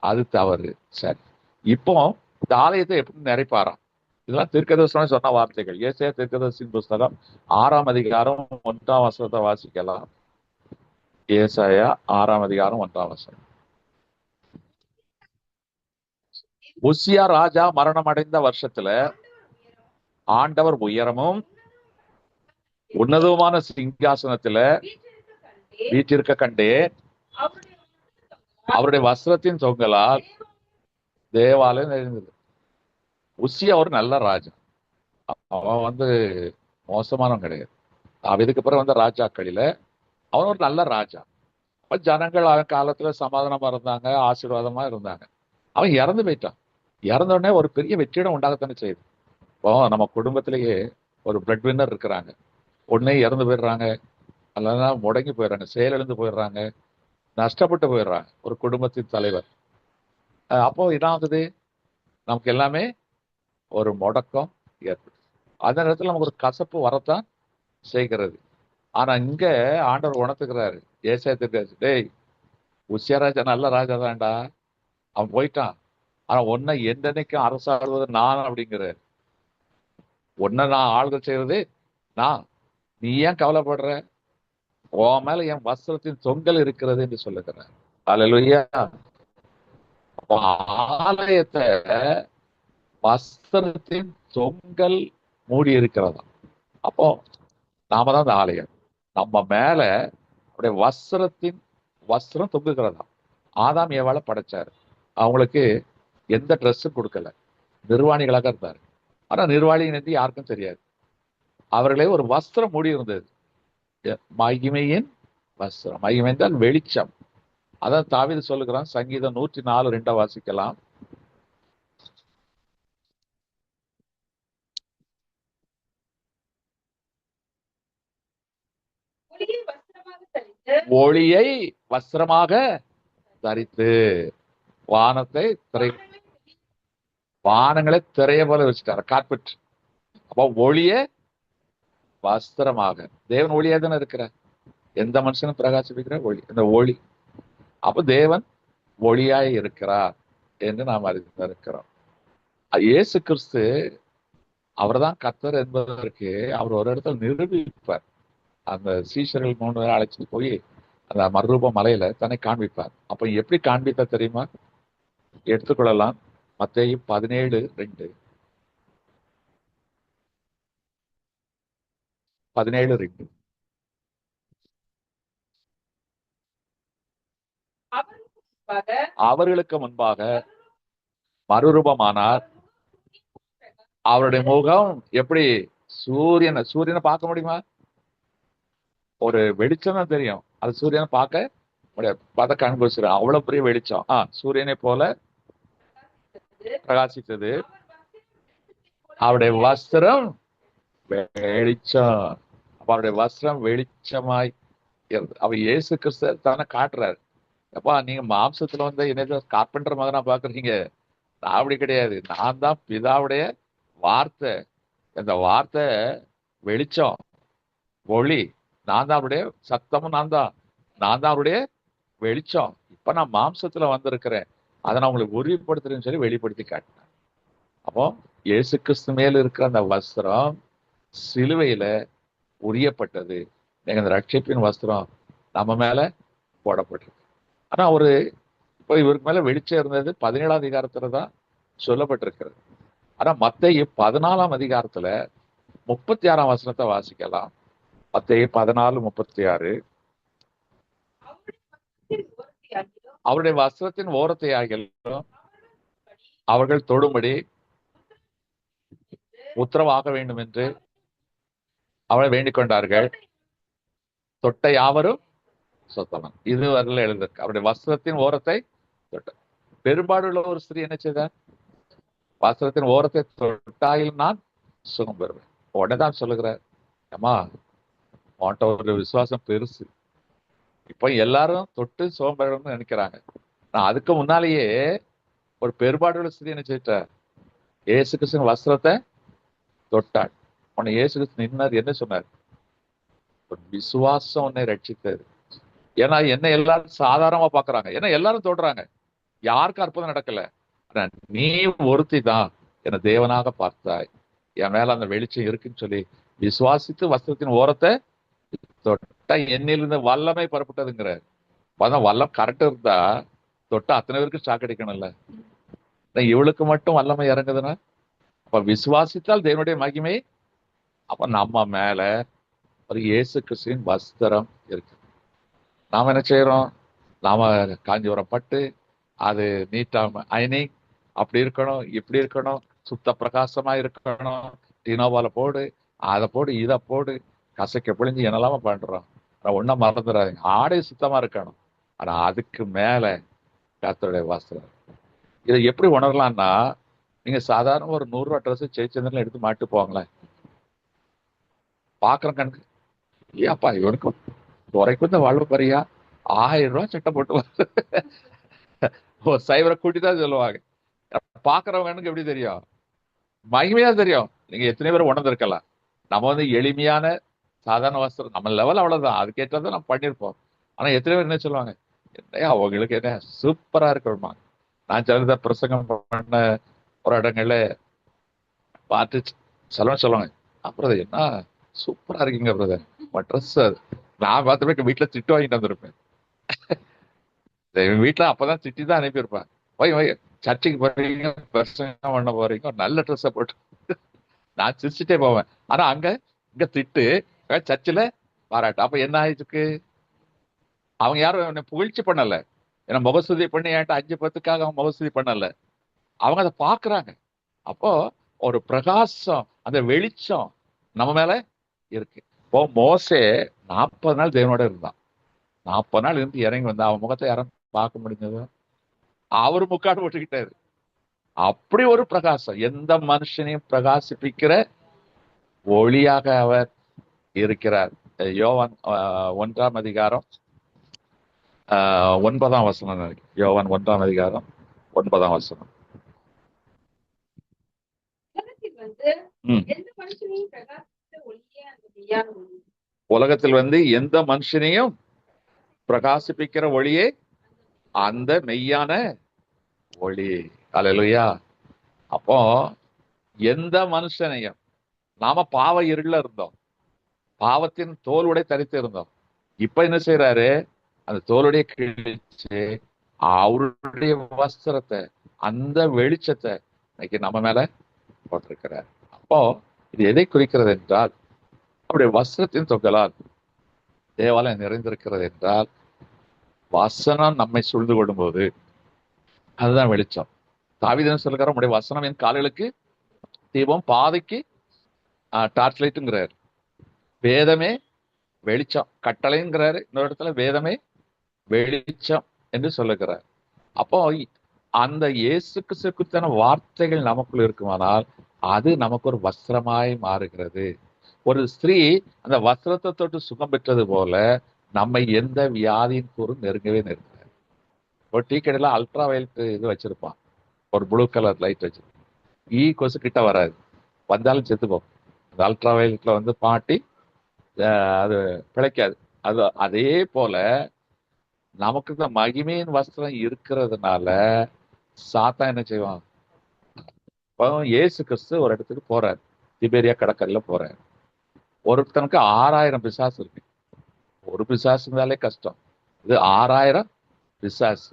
அது தவறு. சரி, இப்போ இந்த ஆலயத்தை எப்படி நிறைப்பாராம்? இதெல்லாம் தீர்க்கதரிசனம் சொன்ன வார்த்தைகள். ஏசாயா தீர்க்கதரிசியின் புஸ்தகம் 6ஆம் அதிகாரம் 1ஆம் வசனத்தை வாசிக்கலாம். ஏசாயா 6ஆம் அதிகாரம் 1ஆம் வசனம். உசியா ராஜா மரணம் அடைந்த வருஷத்துல ஆண்டவர் உயரமும் உன்னதமான சிங்காசனத்துல வீற்றிருக்க கண்டே, அவருடைய வஸ்திரத்தின் தொங்கலால் தேவாலயம் நிறைந்தது. உசியா ஒரு நல்ல ராஜா. அவன் மோசமானவன் கிடையாது. இதுக்கு பிறகு வந்த ராஜாக்களில அவன் ஒரு நல்ல ராஜா. அவன் ஜனங்கள் அவன் காலத்துல சமாதானமா இருந்தாங்க, ஆசீர்வாதமா இருந்தாங்க. அவன் இறந்து போயிட்டான். இறந்த உடனே ஒரு பெரிய வெற்றிடம் உண்டாகத்தானே செய்யுது. இப்போ நம்ம குடும்பத்திலேயே ஒரு பிரெட் வின்னர் இருக்கிறாங்க, உடனே இறந்து போயிடுறாங்க, அல்லனா முடங்கி போயிடுறாங்க, செயலிழந்து போயிடுறாங்க, நஷ்டப்பட்டு போயிடுறாங்க ஒரு குடும்பத்தின் தலைவர். அப்போ என்ன ஆகுது? நமக்கு எல்லாமே ஒரு முடக்கம் ஏற்படுது. அந்த நேரத்தில் நமக்கு ஒரு கசப்பு வரத்தான் செய்கிறது. ஆனா இங்க ஆண்டவர் உணர்த்துக்கிறாரு. ஏசாயா தீர்க்கதரிசி, டேய் உசியா நல்ல ராஜா தான்டா, அவன் போயிட்டான். ஆனா உன்னை என்னைக்கும் அரசாடுவது நான் அப்படிங்கிறார். உன்னை நான் ஆளுகள் செய்வது நான். நீ ஏன் கவலைப்படுற? உன் மேல என் வஸ்திரத்தின் தொங்கல் இருக்கிறது என்று சொல்லுகிறார். அல்லேலூயா. ஆலயத்தை வஸ்திரத்தின் தொங்கல் மூடி இருக்கிறதா? அப்போ நாம தான் அந்த ஆலயம். நம்ம மேல அப்படியே வஸ்திரம் தொங்குகிறதா. ஆதாம் ஏவாளை படைச்சாரு. அவங்களுக்கு எந்த ட்ரெஸ்ஸும் கொடுக்கல, நிர்வாணிகளாக இருந்தாரு. ஆனா நிர்வாணி என்று யாருக்கும் தெரியாது. அவர்களே ஒரு வஸ்திரம் மூடி இருந்தது. மகிமையின் வஸ்திரம். மகிமை என்றால் வெளிச்சம். அதான் தாவீது சொல்லுகிறான், சங்கீதம் 104:2 வாசிக்கலாம். ஒளியை வஸ்திரமாக தரித்து வானத்தை திரை வானங்களை திரைய போல வச்சுட்டாரு, கார்பெட். அப்போ ஒளிய வஸ்திரமாக, தேவன் ஒளியா தானே இருக்கிற, எந்த மனுஷனும் பிரகாசிப்பிக்கிற ஒளி, இந்த ஒளி. அப்போ தேவன் ஒளியாய் இருக்கிறார் என்று நாம் அறிந்திருக்கிறோம். இயேசு கிறிஸ்து அவர்தான் கர்த்தர் என்பதற்கு அவர் ஒரு இடத்துல நிரூபிப்பார். அந்த சீஷர்கள் 3 பேரை அழைச்சிட்டு போய் அந்த மறுரூப மலையில தன்னை காண்பிப்பார். அப்ப எப்படி காண்பித்தார் தெரியுமா? எடுத்துக்கொள்ளலாம். மத்தேயு 17:2. 17:2. அவர்களுக்கு முன்பாக மறுரூபமானார். அவருடைய முகம் எப்படி? சூரியனை பார்க்க முடியுமா? ஒரு வெளிச்சம் தான் தெரியும், அது சூரியனை பார்க்க முடியாது. பார்த்த கண் கோச்சிடும், அவ்வளவு பெரிய வெளிச்சம். சூரியனை போல பிரகாசித்தது. அவருடைய வஸ்திரம் வெளிச்சம். அவருடைய வஸ்திரம் வெளிச்சமாய் இருந்தது. அவர் இயேசு கிறிஸ்து தானே காட்டுறாரு. அப்பா, நீங்க மாம்சத்துல வந்து என்ன கார்பெண்டர் மகனா பாக்குறீங்க, நான் அப்படி கிடையாது. நான் தான் பிதாவுடைய வார்த்தை. இந்த வார்த்தை வெளிச்சம், ஒளி. நான் தான் அவருடைய சத்தமும், நான் தான் அவருடைய வெளிச்சம். இப்ப நான் மாம்சத்துல வந்திருக்கிறேன், அதை நான் உங்களுக்கு உறுதிப்படுத்துறேன்னு சொல்லி வெளிப்படுத்தி காட்டினேன். அப்போ இயேசு கிறிஸ்து மேல இருக்கிற அந்த வஸ்திரம் சிலுவையில உரியப்பட்டது. நீங்க அந்த ரட்சிப்பின் வஸ்திரம் நம்ம மேல போடப்பட்டிருக்கு. ஆனா இப்போ இவருக்கு மேல வெளிச்சம் இருந்தது 17ஆம் அதிகாரத்துல தான் சொல்லப்பட்டிருக்கிறது. ஆனா மத்தேயு 14ஆம் அதிகாரத்துல 36ஆம் வசனத்தை வாசிக்கலாம். மத்தேயு 14:36. அவருடைய வஸ்திரத்தின் ஓரத்தை ஆகிலும் அவர்கள் தொடும்படி உத்தரவாக வேண்டும் என்று அவளை வேண்டிக் கொண்டார்கள். தொட்ட யாவரும் சொத்தலாம். இது வரல எழுதிருக்கு. அவருடைய வஸ்திரத்தின் ஓரத்தை தொட்ட. பெரும்பாடுள்ள ஒரு ஸ்திரீ என்ன செய்தார்? வஸ்திரத்தின் ஓரத்தை தொட்டாயில் நான் சுகம் பெறுவேன். உடனேதான் சொல்லுகிறார், அம்மா உன்கிட்ட ஒரு விசுவாசம் பெருசு. இப்போ எல்லாரும் தொட்டு சுகம் பெறணும்னு நினைக்கிறாங்க. நான் அதுக்கு முன்னாலேயே ஒரு பெரும்பாடுள்ள ஸ்திரீ என்ன செய்தார்? இயேசு கிறிஸ்துவின் வஸ்திரத்தை தொட்டாள். உன்னை இயேசு கிறிஸ்து நின்னார், என்ன சொன்னார்? ஒரு விசுவாசம் உன்னை ரட்சித்தது. ஏன்னா என்ன எல்லாரும் சாதாரணமா பாக்குறாங்க, ஏன்னா எல்லாரும் தொடுறாங்க, யாருக்கும் அற்புதம் நடக்கல. நீ ஒருத்தி தான் என்னை தேவனாக பார்த்தாய், என் மேல அந்த வெளிச்சம் இருக்குன்னு சொல்லி விசுவாசித்து வஸ்திரத்தின் ஓரத்தை தொட்டா என்னிலிருந்து வல்லமை புறப்பட்டதுங்கிற. வல்லம் கரெக்ட் இருந்தா தொட்டா அத்தனை பேருக்கு சாக்கடிக்கணும்ல. இவளுக்கு மட்டும் வல்லமை இறங்குதுன்னா அப்ப விசுவாசித்தால் தேவனுடைய மகிமை. அப்ப நம்ம மேல ஒரு இயேசு கிறிஸ்துவின் வஸ்திரம் இருக்கு. நாம என்ன செய்யறோம்? நாம காஞ்சிபுரம் பட்டு, அது நீட்டாம ஐனிங் அப்படி இருக்கணும், இப்படி இருக்கணும், சுத்த பிரகாசமா இருக்கணும், டினோவால போடு, அதை போடு, இதை போடு, கசைக்க பிழிஞ்சு என்னெல்லாம பண்றோம். ஒன்னும் மறந்துடாதீங்க, ஆடை சுத்தமா இருக்கணும். ஆனா அதுக்கு மேல கர்த்தருடைய வஸ்திரம். இதை எப்படி உணரலாம்னா, நீங்க சாதாரண ஒரு 100 ரூபா ட்ரெஸ் ஜெயிச்சந்திரன் எடுத்து மாட்டு போங்களேன், பாக்குற கணக்கு ஏப்பா இவனுக்கு குறைக்கு இந்த வாழ்வு பாரியா, 1000 ரூபாய் சட்டை போட்டு சைவரை கூட்டி தான் சொல்லுவாங்க. பாக்குறவங்க எப்படி தெரியும்? மகிமையா தெரியும். நீங்க எத்தனை பேர் உணர்ந்திருக்கலாம். நம்ம வந்து எளிமையான சாதாரண வஸ்திரம், நம்ம லெவல் அவ்வளவுதான், அதுக்கேற்றதான் நம்ம பண்ணிருப்போம். ஆனா எத்தனை பேர் என்ன சொல்லுவாங்க? என்னையா அவங்களுக்கு என்ன சூப்பரா இருக்குமா. நான் சிலத பிரசங்கம் பண்ண ஒரு இடங்கள்ல பார்த்து சொல்லுவாங்க, அப்புறம் என்ன சூப்பரா இருக்கீங்க பிரதர், ட்ரெஸ். நான் பார்த்துப்ப வீட்டுல திட்டு வாங்கிட்டு வந்திருப்பேன். வீட்டுல அப்பதான் திட்டி தான் அனுப்பியிருப்பேன். வை சர்ச்சைக்கு போறீங்க, பிரசங்கம் பண்ண போறீங்க, நல்ல ட்ரெஸ்ஸை போட்டு நான் சிரிச்சுட்டே போவேன். ஆனா இங்க திட்டு, சர்ச்சில் பாராட்டு. அப்ப என்ன ஆயிடுச்சு? அவங்க யாரும் என்னை புகழ்ச்சி பண்ணல, என்ன முகஸ்துதி பண்ணி என்கிட்ட 5-10க்காக அவங்க முகஸ்துதி பண்ணல. அவங்க அதை பாக்குறாங்க. அப்போ ஒரு பிரகாசம், அந்த வெளிச்சம் நம்ம மேல இருக்கு. இப்போ மோசே 40 நாள் தேவனோட இருந்தான். 40 நாள் இருந்து இறங்கி வந்தா அவன் முகத்தை யாரும் பார்க்க முடிஞ்சது? அவரு முக்காடு போட்டுக்கிட்டாரு. அப்படி ஒரு பிரகாசம், எந்த மனுஷனையும் பிரகாசிப்பிக்கிற ஒளியாக அவர் இருக்கிறார். யோவான் 1 9 யோவான் 1 9. உலகத்தில் எந்த மனுஷனையும் பிரகாசிப்பிக்கிற ஒளியே அந்த மெய்யான ஒளி. அல்லேலூயா. அப்போ எந்த மனுஷனையும், நாம பாவ இருள இருந்தோம், பாவத்தின் தோலுடைய தரித்து இருந்தோம். இப்ப என்ன செய்யறாரு? அந்த தோலுடைய கிழிச்சு அவருடைய வஸ்திரத்தை, அந்த வெளிச்சத்தை இன்னைக்கு நம்ம மேல போட்டிருக்கிறார். அப்போ இது எதை குறிக்கிறது என்றால், அவருடைய வஸ்திரத்தின் தொங்கலால் தேவாலயம் நிறைந்திருக்கிறது என்றால், வசனம் நம்மை சூழ்ந்து கொள்ளும் போது அதுதான் வெளிச்சம். தாவீது சொல்லுகிற உடைய வசனம் என் கால்களுக்கு தீபம், பாதைக்கு டார்ச் லைட்டுங்கிறார். வேதமே வெளிச்சம், கட்டளைங்கிறாரு. இன்னொரு இடத்துல வேதமே வெளிச்சம் என்று சொல்லுகிறார். அப்போ அந்த இயேசு கிறிஸ்துவுக்கான வார்த்தைகள் நமக்குள் இருக்குமானால் அது நமக்கு ஒரு வஸ்திரமாய் மாறுகிறது. ஒரு ஸ்திரீ அந்த வஸ்திரத்தை தொட்டு சுகம் பெற்றது போல நம்மை எந்த வியாதியின் கூறும் நெருங்கவே நெருங்க. ஒரு டீ கடையில அல்ட்ரா வயலட் இது வச்சிருப்பான், ஒரு ப்ளூ கலர் லைட் வச்சிருப்பான். கொசு கிட்ட வராது, வந்தாலும் செத்துப்போம். அந்த அல்ட்ரா வயலட்ல பாட்டி அது பிழைக்காது. அது அதே போல நமக்கு இந்த மகிமையின் வஸ்திரம் இருக்கிறதுனால சாத்தா என்ன செய்வான்? இயேசு கிறிஸ்து ஒரு இடத்துக்கு போறாரு, திபேரியா கடற்கரையில போறாரு. ஒருத்தனுக்கு 6000 பிசாசு இருக்கு. ஒரு பிசாசு இருந்தாலே கஷ்டம், இது 6000 பிசாசு.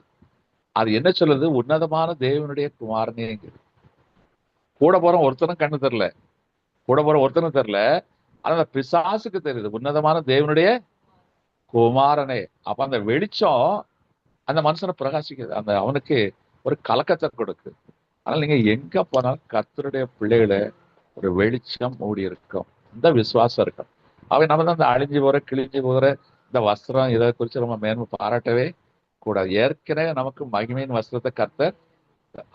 அது என்ன சொல்லுது? உன்னதமான தேவனுடைய குமாரனே. கூட போற ஒருத்தனும் கண்ணு தெரியல, கூட போற ஒருத்தனும் தெரியல, ஆனா அந்த பிசாசுக்கு தெரியுது உன்னதமான தேவனுடைய குமாரனே. அப்ப அந்த வெளிச்சம் அந்த மனுஷனை பிரகாசிக்குது, அந்த அவனுக்கு ஒரு கலக்கத்தை கொடுக்குது. அதனால நீங்க எங்க போனாலும் கர்த்தருடைய பிள்ளைகளை ஒரு வெளிச்சம் மூடி இருக்கும், இந்த விசுவாசம் இருக்கும். அவை நம்ம தான் இந்த அழிஞ்சு போற கிழிஞ்சு போகிற இந்த வஸ்திரம் இதை குறித்து நம்ம மேன்மை பாராட்டவே கூடாது. ஏற்கனவே நமக்கு மகிமையின் வஸ்திரத்தை கர்த்தர்,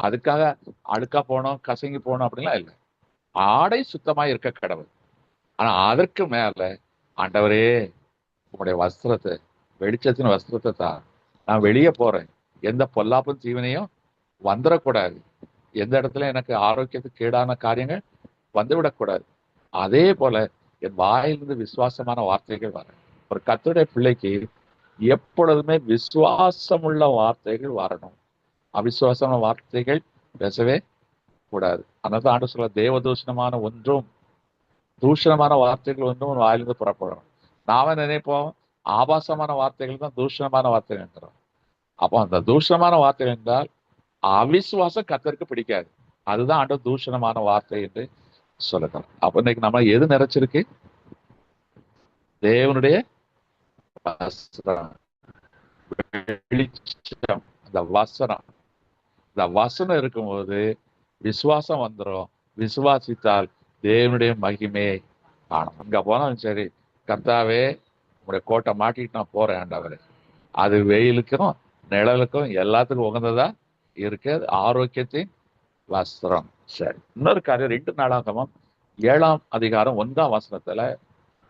அதுக்காக அழுக்கா போனோம் கசங்கி போனோம் அப்படின்லாம் இல்லை. ஆடை சுத்தமா இருக்க கடவுள். ஆனா அதற்கு மேல ஆண்டவரே உங்களுடைய வஸ்திரத்தை, வெளிச்சத்தின் வஸ்திரத்தை தான், நான் வெளியே போறேன், எந்த பொல்லாப்பும் தீவனையும் வந்துடக்கூடாது, எந்த இடத்துல எனக்கு ஆரோக்கியத்துக்கு கேடான காரியங்கள் வந்துவிடக்கூடாது. அதே போல என் வாயிலிருந்து விசுவாசமான வார்த்தைகள் வர, ஒரு கர்த்தருடைய பிள்ளைக்கு எப்பொழுதுமே விசுவாசமுள்ள வார்த்தைகள் வரணும். அவிசுவாசமான வார்த்தைகள் பேசவே கூடாது. அதனால ஆண்டு சொல்ல, தேவதூஷணமான ஒன்றும் தூஷணமான வார்த்தைகள் ஒன்றும் ஒரு வாயிலிருந்து புறப்படணும். நாம நினைப்போம் ஆபாசமான வார்த்தைகள் தான் தூஷணமான வார்த்தைகள் என்கிறோம். அப்போ அந்த தூஷணமான வார்த்தைகள் என்றால் அவிசுவாசம் கர்த்தருக்கு பிடிக்காது. அதுதான் ஆண்டு தூஷணமான வார்த்தை என்று சொல்லுகிறோம். அப்ப இன்னைக்கு நம்ம எது நிறைச்சிருக்கு? தேவனுடைய வசனம், வெளிச்சம், இந்த வசனம். இந்த வசனம் இருக்கும்போது விசுவாசம் வந்துடும். விசுவாசித்தால் தேவனுடைய மகிமையை காணும். இங்க போனாலும் சரி, கர்த்தாவே உங்களுடைய கோட்டை மாட்டிட்டு நான் போறேன் ஆண்டவரே, அது வெயிலுக்கும் நிழலுக்கும் எல்லாத்துக்கும் உகந்ததா இருக்கு, ஆரோக்கியத்தின் வஸ்திரம். சரி, இன்னொரு காரியம் 2 நாளாகமம் 7 அதிகாரம் 1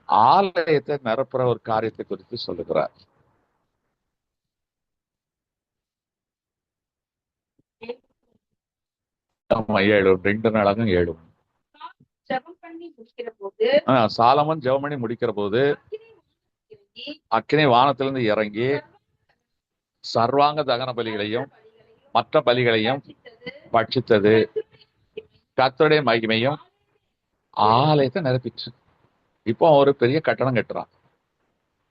ஆலயத்தை நிரப்புற ஒரு காரியத்தை குறித்து சொல்லுகிறார். ஆமா, 7 2 நாளாகம் 7. சாலமன் ஜெபம் பண்ணி முடிக்கிற போது அக்கினி வானத்திலிருந்து இறங்கி சர்வாங்க தகன பலிகளையும் மற்ற பலிகளையும் பட்சித்தது, கர்த்தருடைய மகிமையும் ஆலயத்தை நிரப்பிச்சு. இப்போ ஒரு பெரிய கட்டணம் கட்டுறான்,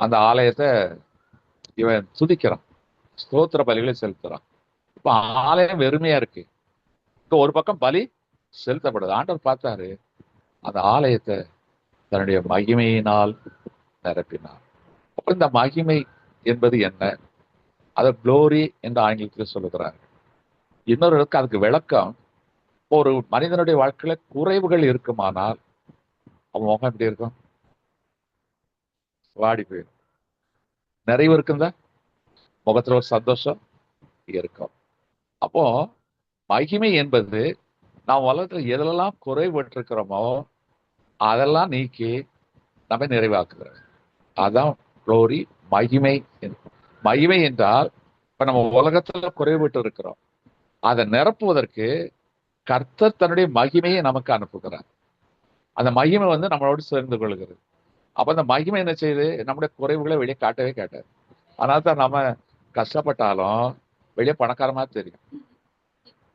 அந்த ஆலயத்தை இவன் துதிக்கிறான், ஸ்தோத்திர பலிகளை செலுத்துறான். இப்ப ஆலயம் வெறுமையா இருக்கு. இப்போ ஒரு பக்கம் பலி செலுத்தப்படுது. ஆண்டவர் பார்த்தாரு, அந்த ஆலயத்தை தன்னுடைய மகிமையினால் நிரப்பினார். அப்ப இந்த மகிமை என்பது என்ன? அதை குளோரி என்று ஆங்கிலத்தில் சொல்லுகிறார். இன்னொரு இடத்துக்கு அதுக்கு விளக்கம், ஒரு மனிதனுடைய வாழ்க்கையில குறைவுகள் இருக்குமானால் அவன் முகம் எப்படி இருக்கும்? வாடி போயிடும். நிறைவு இருக்குந்தா முகத்துல ஒரு சந்தோஷம் இருக்கும். அப்போ மகிமை என்பது நாம் உலகத்துல எதெல்லாம் குறைபட்டிருக்கிறோமோ அதெல்லாம் நீக்கி நம்ம நிறைவாக்குகிறோம். அதான் குளோரி, மகிமை. மகிமை என்றால் இப்ப நம்ம உலகத்துல குறைபட்டு இருக்கிறோம், அதை நிரப்புவதற்கு கர்த்தர் தன்னுடைய மகிமையை நமக்கு அனுப்புகிறார். அந்த மகிமை நம்மளோடு சேர்ந்து கொள்கிறது. அப்ப அந்த மகிமை என்ன செய்யுது? நம்முடைய குறைவுகளை வெளியே காட்டவே காட்டாது. அதனால தான் நம்ம கஷ்டப்பட்டாலும் வெளியே பணக்காரமா தெரியும்.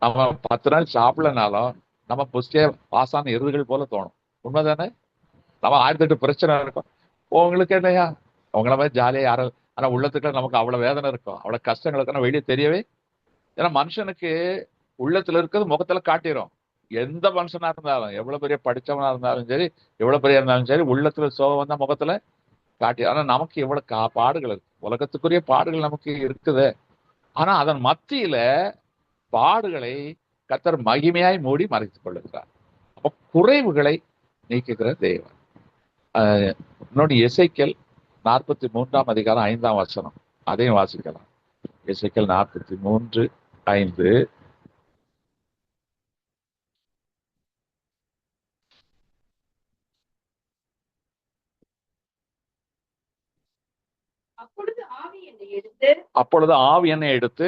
நம்ம 10 நாள் சாப்பிடலனாலும் நம்ம புஸ்டியா பாசான எருதுகள் போல தோணும். உண்மைதானே? நம்ம 1008 பிரச்சனை இருக்கும். உங்களுக்கு என்னையா உங்களை மாதிரி ஜாலியா யாரும், ஆனா உள்ளத்துக்குள்ள நமக்கு அவ்வளவு வேதனை இருக்கும், அவ்வளவு கஷ்டங்களுக்கு வெளியே தெரியவே. ஏன்னா மனுஷனுக்கு உள்ளத்துல இருக்கிறது முகத்துல காட்டிடும். எந்த மனுஷனா இருந்தாலும், எவ்வளவு பெரிய படிச்சவனா இருந்தாலும் சரி, எவ்வளவு பெரிய இருந்தாலும் சரி, உள்ளத்துல சோகம் வந்தா முகத்துல காட்டி. ஆனா நமக்கு எவ்வளவு பாடுகள் இருக்கு, உலகத்துக்குரிய பாடுகள் நமக்கு இருக்குது. ஆனா அதன் மத்தியில பாடுகளை கர்த்தர் மகிமையாய் மூடி மறைத்துக் கொள்ளுகிறார். அப்ப குறைவுகளை நீக்குகிற தேவன். இன்னொன்று எசேக்கியேல் 43ஆம் அதிகாரம் 5ஆம் வசனம், அதையும் வாசிக்கலாம். எசேக்கியேல் 43:5. அப்பொழுது ஆவி என்னை எடுத்து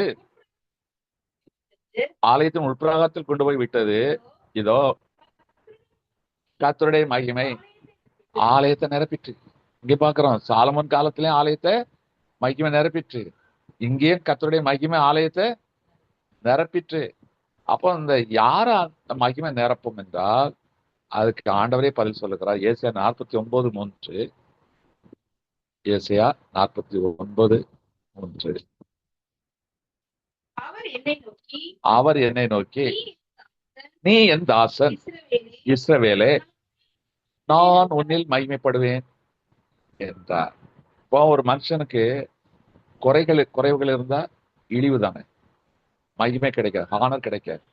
ஆலயத்தின் உட்பிரகாரத்தில் கொண்டு போய் விட்டது. இதோ கர்த்தருடைய மகிமை ஆலயத்தை நிரப்பிற்று. இங்க பாக்குறோம், சாலமோன் காலத்திலயும் ஆலயத்தை மகிமை நிரப்பிற்று, இங்கேயும் கர்த்தருடைய மகிமை ஆலயத்தை நிரப்பிற்று. அப்போ இந்த யார அந்த மகிமை நிரப்பும் என்றால் அதுக்கு ஆண்டவரே பதில் சொல்லுகிறார். ஏசாயா 49:3. ஏசாயா 49:3. அவர் என்னை நோக்கி, நீ என் தாசன் இஸ்ரவேலே, நான் உன்னில் மகிமைப்படுவேன் என்றார். இப்போ ஒரு மனுஷனுக்கு குறைவுகள் இருந்தா இழிவு தானே, மகிமை கிடைக்காது, ஆனர் கிடைக்காது.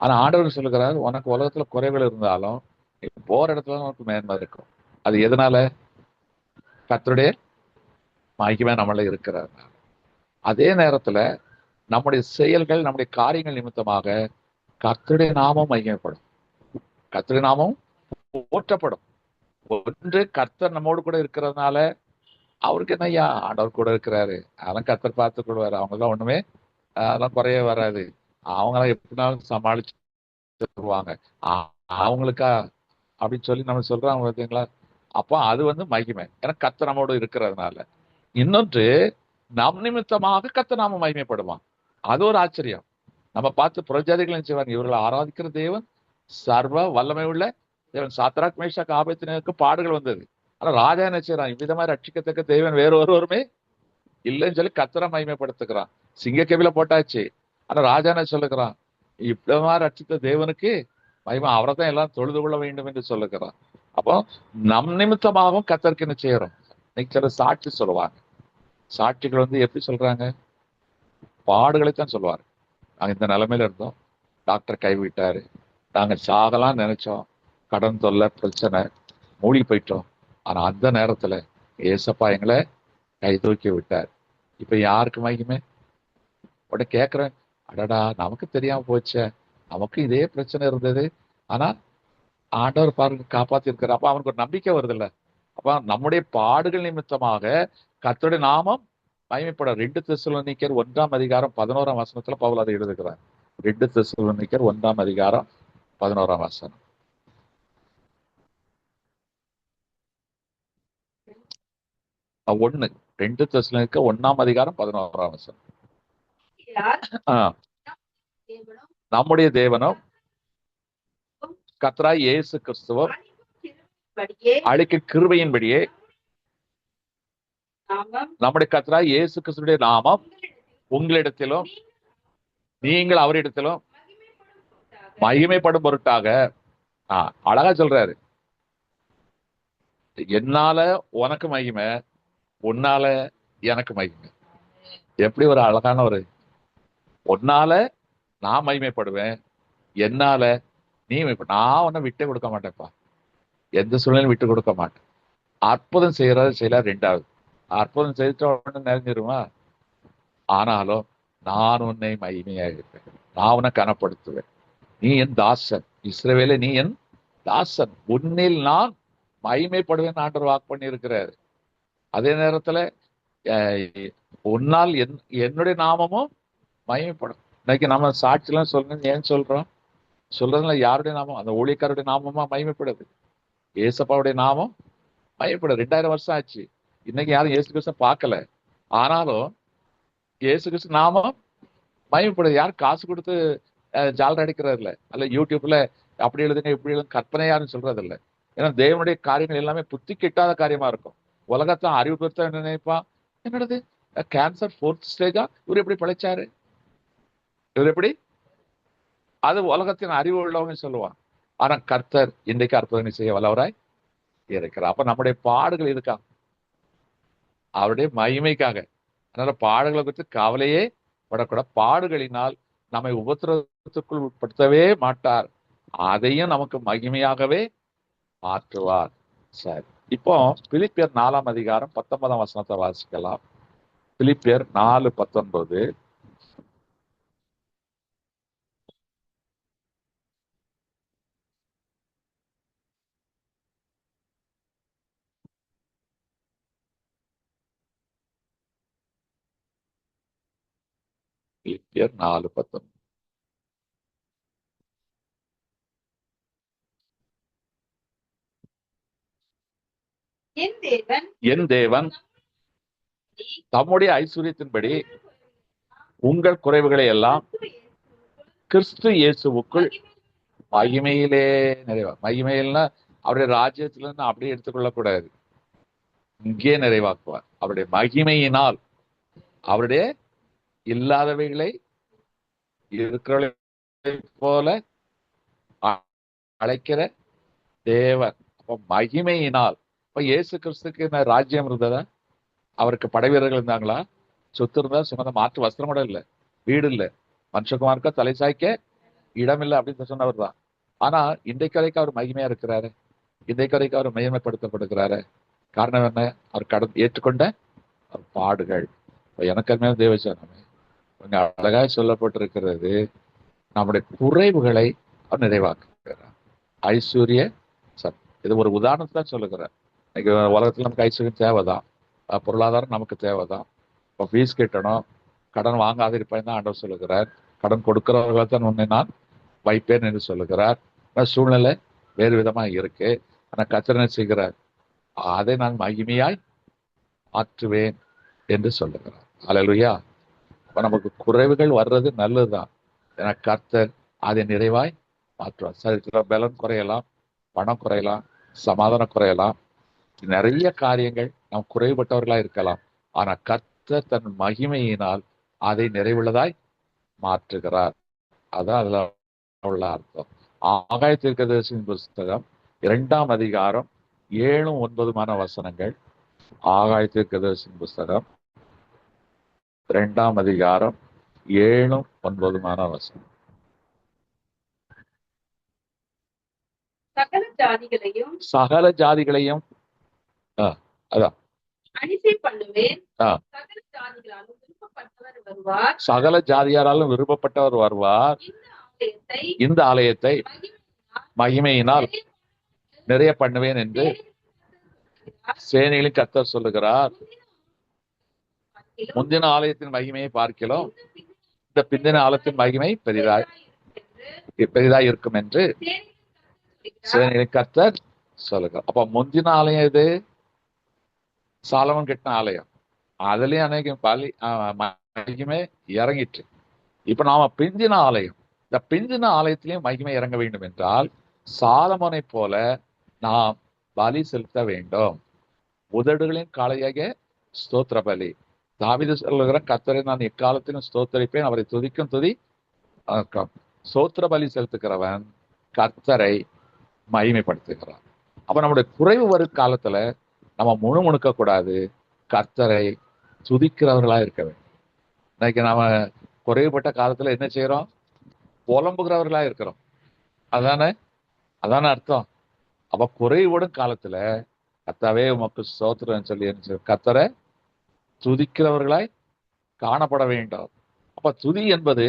ஆனா ஆண்டவர் சொல்லுகிறார், உனக்கு உலகத்துல குறைவுகள் இருந்தாலும் நீ போற இடத்துல உனக்கு மேன்மை இருக்கும். அது எதனால? கர்த்தருடைய மகிமை நம்மள இருக்கிறார். அதே நேரத்துல நம்முடைய செயல்கள், நம்முடைய காரியங்கள் நிமித்தமாக கர்த்தருடைய நாமம் மகிமைப்படும், கர்த்தருடைய நாமம் போற்றப்படும். ஒன்று, கர்த்தர் நம்மோடு கூட இருக்கிறதுனால அவருக்கு என்ன, ஐயா ஆண்டவர் கூட இருக்கிறாரு, அதெல்லாம் கர்த்தர் பார்த்துக் கொள்வாரு, அவங்கெல்லாம் ஒண்ணுமே அதெல்லாம் குறைய வராது, அவங்களாம் எப்படினாலும் சமாளிச்சுருவாங்க, அவங்களுக்கா அப்படின்னு சொல்லி நம்ம சொல்றாங்க பார்த்தீங்களா? அப்போ அது மகிமை, ஏன்னா கர்த்தர் நம்மோடு இருக்கிறதுனால. இன்னொன்று, நம் நிமித்தமாக கர்த்தர் நாம மகிமைப்படுவான். அது ஒரு ஆச்சரியம். நம்ம பார்த்து புறஜாதிகள் செய்வாங்க, இவர்களை ஆராதிக்கிற தேவன் சர்வ வல்லமை உள்ள தேவன். சாத்ராக் மேஷாக் ஆபேத்நேகோவுக்கு பாடுகள் வந்தது, ஆனா ராஜா என்ன செய்யறான்? இவ்விதமா ரட்சிக்கத்தக்க தேவன் வேறு ஒருவருமே இல்லைன்னு சொல்லி கர்த்தரை மகிமைப்படுத்துகிறான். சிங்கக்கவில போட்டாச்சு, ஆனா ராஜா என்ன சொல்லுகிறான்? இவ்வளவா ரட்சித்த தேவனுக்கு மகிமை, அவரை தான் எல்லாம் தொழுது கொள்ள வேண்டும் என்று சொல்லுகிறான். அப்போ நம் நிமித்தமாகவும் கர்த்தருக்கு என்ன செய்யறோம்? இன்னைக்கு சில சாட்சி சொல்லுவாங்க. சாட்சிகள் எப்படி சொல்றாங்க? பாடுகளைத்தான் சொல்லுவாரு. நாங்க இந்த நிலைமையில இருந்தோம், டாக்டர் கைவிட்டாரு, நாங்க சாகலாம் நினைச்சோம், கடன் தொல்லை பிரச்சனை, மூழ்கி போயிட்டோம், ஆனா அந்த நேரத்துல ஏசப்பா எங்களை கை தூக்கி விட்டார். இப்ப யாருக்கு மகிமை? உடனே கேட்கிறேன், அடடா நமக்கு தெரியாம போச்சே, நமக்கு இதே பிரச்சனை இருந்தது, ஆனா ஆண்டவர் பாருங்க காப்பாத்தி இருக்காரு. அப்ப அவனுக்கு ஒரு நம்பிக்கை வருது இல்ல? அப்ப நம்முடைய பாடுகள் நிமித்தமாக கர்த்தருடைய நாமம் மகிமைப்பட. 2 தெசலோனிக்கர் 1ஆம் அதிகாரம் 11ஆம் வசனத்துல பவுல் அதை எழுதுகிறார். 2 தெசலோனிக்கர் 1ஆம் அதிகாரம் 11ஆம் வசனம். 2 தெசலோனிக்கர் 1ஆம் அதிகாரம் 11ஆம் வசனம். நம்முடைய தேவனும் கர்த்தராய் இயேசு கிறிஸ்துவும் அளிக்க கிருபையின்படியே நம்முடைய கர்த்தராய் இயேசு கிறிஸ்துடைய நாமம் உங்களிடத்திலும் நீங்கள் அவரிடத்திலும் மகிமைப்படும் பொருட்டாக. அழகா சொல்றாரு, என்னால உனக்கு மகிமை, உன்னால எனக்கு மகிமை. எப்படி ஒரு அழகான ஒரு, உன்னால நான் மகிமைப்படுவேன், என்னால நீ நான் உன்னை விட்டே கொடுக்க மாட்டேன்ப்பா, எந்த சூழ்நிலையும் விட்டு கொடுக்க மாட்டேன். அற்புதம் செய்யறது செய்யல ரெண்டாவது. அற்புதம் செய்த உடனே நிறைஞ்சிருமா? ஆனாலும் நான் உன்னை மகிமையாக இருப்பேன், நான் உன்னை கனப்படுத்துவேன், நீ என் தாசன், இஸ்ரவேலே நீ என் தாசன், உன்னில் நான் மகிமைப்படுவேன் ஆண்டவர் வாக்கு பண்ணி இருக்கிறார். அதே நேரத்துல அஹ், உன்னால் என்னுடைய நாமமும் மகிமைப்படும். இன்னைக்கு நம்ம சாட்சியெல்லாம் சொல்லுங்க, ஏன் சொல்றோம்? சொல்றதுல யாருடைய நாமம்? அந்த ஊழியக்காரருடைய நாமமா மகிமைப்படுது. ஏசப்பாவுடைய நாமம் மகிமைப்படுது. 2000 வருஷம் ஆச்சு, இன்னைக்கு யாரும் இயேசு கிறிஸ்து பார்க்கல. ஆனாலும் இயேசு கிறிஸ்து நாமம் மகிமைப்படுது. யாரும் காசு கொடுத்து ஜாலர் அடிக்கிறது இல்லை, அல்ல யூடியூப்ல அப்படி எழுதுங்க இப்படி எழுதுங்க கற்பனை யாரும் சொல்றது இல்லை. ஏன்னா தேவனுடைய காரியங்கள் எல்லாமே புத்தி கிட்டாத காரியமா இருக்கும். உலகத்தை அறிவு பெருத்த நினைப்பான், என்னது கேன்சர் 4th ஸ்டேஜா, இவர் எப்படி பிழைச்சாரு, இவர் எப்படி, அது உலகத்தின் அறிவு உள்ளவங்க சொல்லுவான். ஆனா கர்த்தர் இன்றைக்கு அற்புதங்களை செய்ய வல்லவராய் இருக்கிறார். அப்ப நம்முடைய பாடுகள் இருக்கா? அவருடைய மகிமைக்காக. அதனால பாடுகளை குறித்து கவலையே படக்கூடாது. பாடுகளினால் நம்மை உபத்திரவத்துக்குள் உட்படுத்தவே மாட்டார், அதையும் நமக்கு மகிமையாகவே மாற்றுவார். சரி, இப்போ பிலிப்பியர் 4ஆம் அதிகாரம் 19ஆம் வசனத்தை வாசிக்கலாம். பிலிப்பியர் 4:19. பிலிப்பியர் 4:19. என் தேவன் தம்முடைய ஐஸ்வர்யத்தின்படி உங்கள் குறைவுகளை எல்லாம் கிறிஸ்து இயேசுவுக்குள் மகிமையிலே நிறைவா. மகிமையில்னா அவருடைய ராஜ்யத்திலிருந்து அப்படியே எடுத்துக்கொள்ளக்கூடாது, இங்கே நிறைவாக்குவார். அவருடைய மகிமையினால் அவருடைய இல்லாதவைகளை இருக்கிறவர்களை போல அழைக்கிற தேவன். அப்ப மகிமையினால், இப்ப இயேசு கிறிஸ்துக்கு என்ன ராஜ்யம் இருந்ததா? அவருக்கு படை வீரர்கள் இருந்தாங்களா? சொத்து இருந்தா சுமந்த மாற்று வஸ்திரம் கூட இல்லை, வீடு இல்லை, மனுஷகுமார்க்க தலை சாய்க்க இடம் இல்லை அப்படின்னு சொன்னவர் தான். ஆனா இன்றைக்கு வரைக்கும் அவர் மகிமையா இருக்கிறாரு, இன்றைக்கு வரைக்கும் அவர் மகிமைப்படுத்தப்படுகிறாரு. காரணம் என்ன? அவர் ஏற்றுக்கொண்ட பாடுகள். எனக்கு அருமையான தேவஜனமே, கொஞ்சம் அழகாய் சொல்லப்பட்டிருக்கிறது, நம்முடைய குறைவுகளை அவர் நிறைவாக்குகிறார். ஐஸ்வர்ய சத், இது ஒரு உதாரணத்தை தான் சொல்லுகிறார். இன்னைக்கு உலகத்துல நமக்கு ஐஸ்வர்யம் தேவைதான், பொருளாதாரம் நமக்கு தேவைதான். இப்போ ஃபீஸ் கட்டணும், கடன் வாங்காத இருப்பேன் தான் ஆண்டவர் சொல்லுகிறார். கடன் கொடுக்கிறவர்களை தான் உன்னை நான் வைப்பேன் என்று சொல்லுகிறார். ஆனால் சூழ்நிலை வேறு விதமாக இருக்கு. ஆனால் கர்த்தர் செய்கிறார், அதை நான் மகிமையாய் மாற்றுவேன் என்று சொல்லுகிறார். அல்லேலூயா. அப்ப நமக்கு குறைவுகள் வர்றது நல்லதுதான், ஏன்னா கர்த்தர் அதை நிறைவாய் மாற்றுவார். சரி, பலன் குறையலாம், பணம் குறையலாம், சமாதானம் குறையலாம், நிறைய காரியங்கள் நாம் குறைபட்டவர்களா இருக்கலாம். ஆனா கர்த்தர் தன் மகிமையினால் அதை நிறைவுள்ளதாய் மாற்றுகிறார். அதான் அதுல உள்ள அர்த்தம். ஆகாய தீர்க்கதரிசியின் புஸ்தகம் 2ஆம் அதிகாரம் 7-9 வசனங்கள். ஆகாய தீர்க்கதரிசியின் புஸ்தகம் 2ஆம் அதிகாரம் 7-9 வசனம். சகல ஜாதிகளையும் அதான் சகல ஜாதியாராலும் விருப்பப்பட்டவர் வருவார், இந்த ஆலயத்தை மகிமையினால் நிறைய பண்ணுவேன் என்று சேனைகளின் கர்த்தர் சொல்லுகிறார். முந்தின ஆலயத்தின் மகிமையை பார்க்கலாம், இந்த பிந்தின ஆலயத்தின் மகிமை பெரிதாய் இருக்கும் என்று சேனைகளின் கர்த்தர் சொல்லுகிறார். அப்ப முந்தின ஆலயம் இது சாலமன் கட்டின ஆலயம், அதுலயும் அநேக மகிமை இறங்கிட்டு. இப்ப நாம பிந்தின ஆலயம், இந்த பிந்தின ஆலயத்திலையும் மகிமை இறங்க வேண்டும் என்றால் சாலமோனை போல நாம் பலி செலுத்த வேண்டும். உதடுகளின் காளையாக ஸ்தோத்திர பலி. தாவீது சொல்லுகிற கர்த்தரை நான் எக்காலத்திலும் ஸ்தோத்தரிப்பேன், அவரை துதிக்கும் துதி. ஸ்தோத்திர பலி செலுத்துகிறவன் கர்த்தரை மகிமைப்படுத்துகிறான். அப்ப நம்முடைய குறைவு வரும் காலத்துல நம்ம முணுமுணுக்க கூடாது, கர்த்தரை துதிக்கிறவர்களா இருக்க வேண்டும். இன்னைக்கு நாம குறைவுபட்ட காலத்துல என்ன செய்யறோம்? புலம்புகிறவர்களா இருக்கிறோம். அதானே அர்த்தம். அப்ப குறைவுடும் காலத்துல கர்த்தாவே உமக்கு ஸ்தோத்திரம் சொல்லி கர்த்தரை துதிக்கிறவர்களாய் காணப்பட வேண்டும். அப்ப துதி என்பது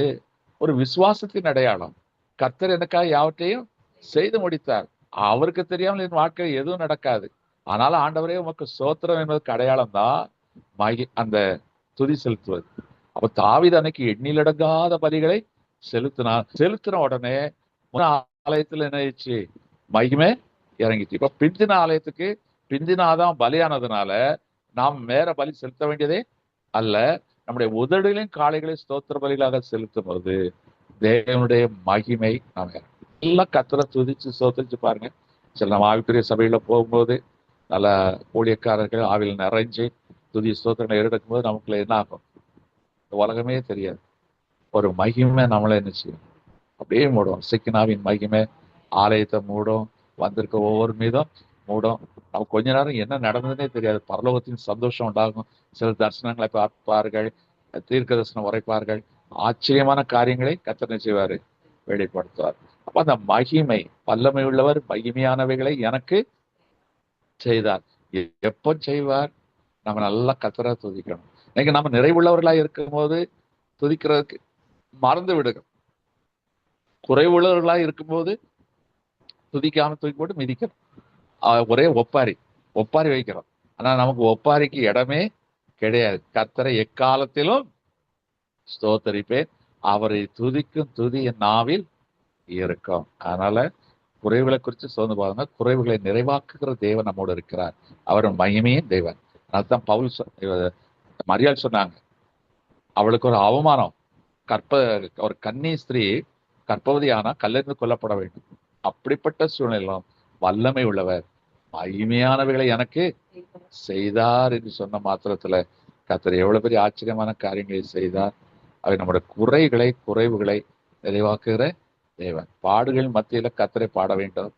ஒரு விசுவாசத்தின் அடையாளம். கர்த்தர் எனக்காக யாவற்றையும் செய்து முடித்தார். அவருக்கு தெரியாமல் என் வாழ்க்கையில் எதுவும் நடக்காது. ஆனாலும் ஆண்டவரே உமக்கு ஸ்தோத்திரம் என்பதற்கு அடையாளம் தான் அந்த துதி செலுத்துவது. அப்ப தாவீது அன்னைக்கு எண்ணிலடங்காத பலிகளை செலுத்தின உடனே ஆலயத்துல என்ன ஆயிடுச்சு? மகிமை இறங்கிச்சு. இப்ப பிந்தின ஆலயத்துக்கு பிந்தினாதான் பலியானதுனால நாம் வேற பலி செலுத்த வேண்டியதே அல்ல. நம்முடைய உதடுகளின் காளைகளை ஸ்தோத்திர பலிகளாக செலுத்தும் போது தேவனுடைய மகிமை நம்ம எல்லாம் கத்தரை துதிச்சு ஸ்தோத்திரிச்சு பாருங்க. சில நம்ம ஆவிக்குரிய சபையில போகும்போது நல்ல ஊழியக்காரர்கள் ஆவியில் நிறைஞ்சு துதி ஸ்தோத்திரங்களை எடுக்கும் போது நமக்குள்ள என்ன ஆகும்? உலகமே தெரியாது. ஒரு மகிமை நம்மளை என்ன செய்யும்? அப்படியே மூடும். சிக்கினாவின் மகிமை ஆலயத்தை மூடும். வந்திருக்க ஒவ்வொரு மீதும் மூடும். நம்ம கொஞ்ச நேரம் என்ன நடந்ததுன்னே தெரியாது. பரலோகத்தின் சந்தோஷம் உண்டாகும். சில தரிசனங்களை பார்ப்பார்கள், தீர்க்க தரிசனம் உரைப்பார்கள். ஆச்சரியமான காரியங்களை கர்த்தர் செய்வாரு, வெளிப்படுத்துவார். அப்ப அந்த மகிமை, வல்லமை உள்ளவர் மகிமையானவைகளை எனக்கு செய்தார். எப்போ செய்வார்? நம்ம நல்லா கர்த்தரை துதிக்கணும். இன்னைக்கு நம்ம நிறைவுள்ளவர்களா இருக்கும் போது துதிக்கிறதுக்கு மறந்து விடுகிறோம். குறைவுள்ளவர்களா இருக்கும்போது துதிக்காம தூக்கி போட்டு மிதிக்கிறோம். ஒரே ஒப்பாரி வைக்கிறோம். ஆனா நமக்கு ஒப்பாரிக்கு இடமே கிடையாது. கர்த்தரை எக்காலத்திலும் ஸ்தோத்தரிப்பேன், அவரை துதிக்கும் துதி என் நாவில் இருக்கும். அதனால குறைவுகளை குறித்து சோர்ந்து பாருங்க. குறைவுகளை நிறைவாக்குகிற தேவன் நம்மோடு இருக்கிறார். அவர் மகிமையின் தேவன். அதுதான் பவுல் மரியாள் சொன்னாங்க, அவளுக்கு ஒரு அவமானம். ஒரு கன்னி ஸ்திரீ கர்ப்பவதி ஆனா கல்லெறிந்து கொல்லப்பட வேண்டும். அப்படிப்பட்ட சூழ்நிலையிலும் வல்லமை உள்ளவர் மகிமையானவைகளை எனக்கு செய்தார் என்று சொன்ன மாத்திரத்துல கர்த்தர் எவ்வளவு பெரிய ஆச்சரியமான காரியங்களை செய்தார். அவை நம்முடைய குறைவுகளை நிறைவாக்குகிற தேவன். பாடுகள் மத்தியில கர்த்தரை பாட வேண்டும்.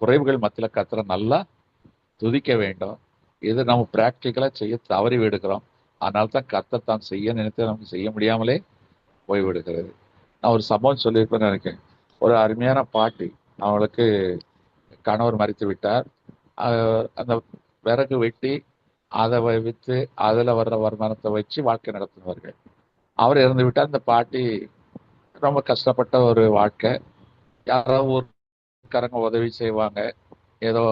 குறைவுகள் மத்தியில கர்த்தரை நல்லா துதிக்க வேண்டும். இது நம்ம பிராக்டிக்கலா செய்ய தவறி விடுகிறோம். அதனால தான் கர்த்தர் தான் செய்ய நினைத்து நமக்கு செய்ய முடியாமலே போய்விடுகிறது. நான் ஒரு சம்பவம் சொல்லியிருப்பேன்னு நினைக்கிறேன். ஒரு அருமையான பாட்டி, அவளுக்கு கணவர் மறித்து விட்டார். அந்த விறகு வெட்டி அதை விற்று அதில் வர்ற வருமானத்தை வச்சு வாழ்க்கை நடத்துவார்கள். அவர் இறந்து விட்டார். அந்த பாட்டி ரொம்ப கஷ்டப்பட்ட ஒரு வாழ்க்கை. யாரோ ஊர்க்காரங்க உதவி செய்வாங்க, ஏதோ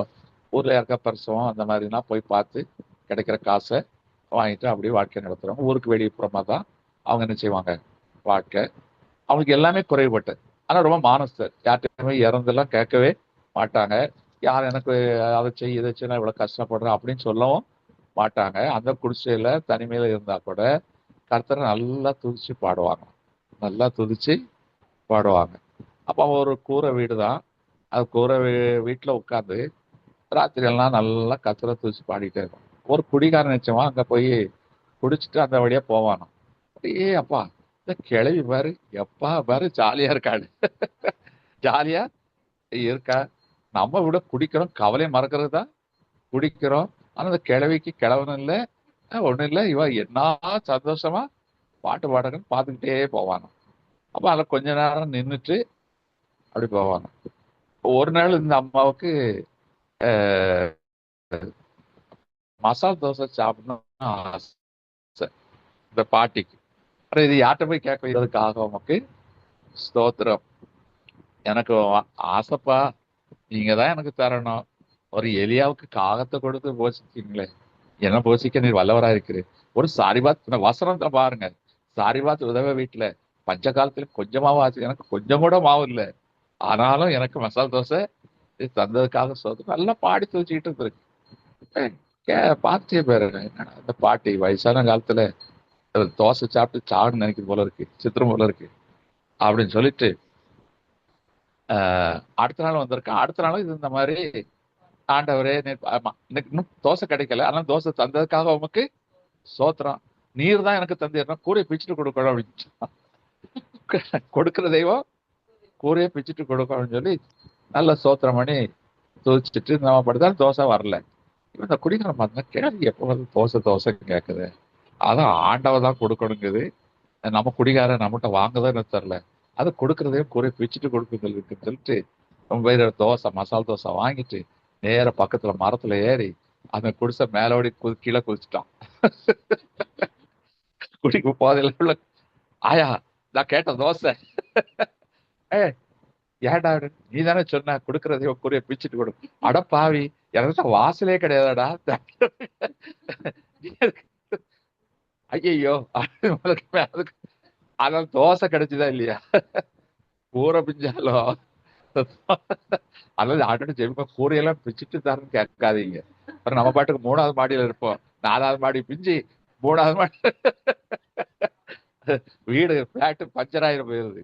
ஊரில் யாருக்கா பரிசவம் அந்த மாதிரினா போய் பார்த்து கிடைக்கிற காசை வாங்கிட்டு அப்படியே வாழ்க்கை நடத்துகிறவங்க. ஊருக்கு வெளிப்புறமாக தான் அவங்க என்ன செய்வாங்க வாழ்க்கை. அவங்களுக்கு எல்லாமே குறைபட்டது. ஆனால் ரொம்ப மானஸ்தர். யார்கிட்டயுமே இறந்தெல்லாம் கேட்கவே மாட்டாங்க. யார் எனக்கு அதை செய்ய இதை செய்ய நான் இவ்வளோ கஷ்டப்படுறேன் அப்படின்னு சொல்லவும் மாட்டாங்க. அந்த குடிசையில் தனிமையில் இருந்தால் கூட கர்த்தரை நல்லா துதிச்சு பாடுவாங்க. அப்போ ஒரு கூரை வீடு தான். அது கூரை வீட்டில் உட்காந்து ராத்திரியெல்லாம் நல்லா கர்த்தரை துதிச்சு பாடிட்டே இருக்கும். ஒரு குடிகாரன் நிச்சயமா அங்கே போய் குடிச்சிட்டு அந்த வழியாக போவானோ. அப்பா இந்த கிளவி பாரு, எப்பா பாரு ஜாலியா இருக்காடு. ஜாலியா இருக்கா. நம்ம விட குடிக்கிறோம், கவலையை மறக்கிறது தான் குடிக்கிறோம். ஆனா அந்த கிழவிக்கு கிழவனும் இல்லை, ஒன்றும் இல்லை. இவ என்ன சந்தோஷமா பாட்டு பாடுறதுன்னு பார்த்துக்கிட்டே போவானோ. அப்போ அதில் கொஞ்ச நேரம் நின்றுட்டு அப்படி போவாங்க. ஒரு நாள் இந்த அம்மாவுக்கு மசால் தோசை சாப்பிடணும்னு ஆசை இந்த பாட்டிக்கு. அப்புறம் இது யார்கிட்ட போய் கேட்க வைக்கிறதுக்காக உமக்கு ஸ்தோத்திரம், எனக்கு ஆசைப்பா, நீங்க தான் எனக்கு தரணும். ஒரு எலியாவுக்கு காகத்தை கொடுத்து போஷிச்சிங்களே, என்ன போஷிக்க நீர் வல்லவரா இருக்கிறது. ஒரு சாரிபாத் வசனம் தான் பாருங்க. சாரிபாத் உதவ வீட்டுல பஞ்ச காலத்துல கொஞ்சமாவும் ஆச்சு, எனக்கு கொஞ்சம் கூட மாவு இல்லை, ஆனாலும் எனக்கு மசால் தோசை தந்ததுக்காக ஸ்தோத்திரம். நல்லா பாடி துவச்சிக்கிட்டு இருந்திருக்கு. பார்த்துட்டே பாருங்க, அந்த பாட்டி வயசான காலத்துல தோசை சாப்பிட்டு சாடுன்னு நினைக்கிறது போல இருக்கு, சித்திரம் போல இருக்கு அப்படின்னு சொல்லிட்டு அடுத்த நாள் வந்திருக்கேன். அடுத்த நாளும் இது இந்த மாதிரி, ஆண்டவரே ஆமா எனக்கு இன்னும் தோசை கிடைக்கல, ஆனால் தோசை தந்ததுக்காக உமக்கு சோத்திரம், நீர் தான் எனக்கு தந்திடணும், கூரையை பிச்சுட்டு கொடுக்கணும் அப்படின்னு கொடுக்குற தெய்வம் கூரையை பிச்சுட்டு கொடுக்கணும் அப்படின்னு சொல்லி நல்ல சோத்திரம் பண்ணி துதிச்சுட்டு நம்ம படுத்தாலும் தோசை வரல. இவன் இந்த குடிக்கிற மாதிரி கேள்வி எப்போ வந்து தோசை கேட்குது. அதான் ஆண்டவ தான் கொடுக்கணுங்குது. நம்ம குடிகார நம்மகிட்ட வாங்கதான் தெரில, அதை கொடுக்கறதையும் கூரை பிச்சுட்டு கொடுக்குன்னு சொல்லிட்டு ரொம்ப மசால் தோசை வாங்கிட்டு நேர பக்கத்துல மரத்துல ஏறி அந்த குடிசை மேலோடி கீழே குதிச்சுட்டான். குடிக்கு போதையில உள்ள ஆயா, நான் கேட்ட தோசை. ஏ ஏன்டா நீ தானே சொன்ன கொடுக்கறதையோ குறிய பிச்சுட்டு கொடு. அட பாவி, எனக்கு வாசலே கிடையாதாடா. ஐயோ, அதுக்கு அதான் தோசை கிடைச்சுதா இல்லையா? கூரை பிஞ்சாலும் அல்லது ஆட்டோட ஜெயிப்பா கூரையெல்லாம் பிச்சுட்டு தரேன்னு கேட்காதீங்க. அப்புறம் நம்ம பாட்டுக்கு 3வது மாடியில இருப்போம். 4வது மாடி பிஞ்சு 3வது மாடி வீடு பிளாட்டு பஞ்சர் ஆயிரம் போயிருது.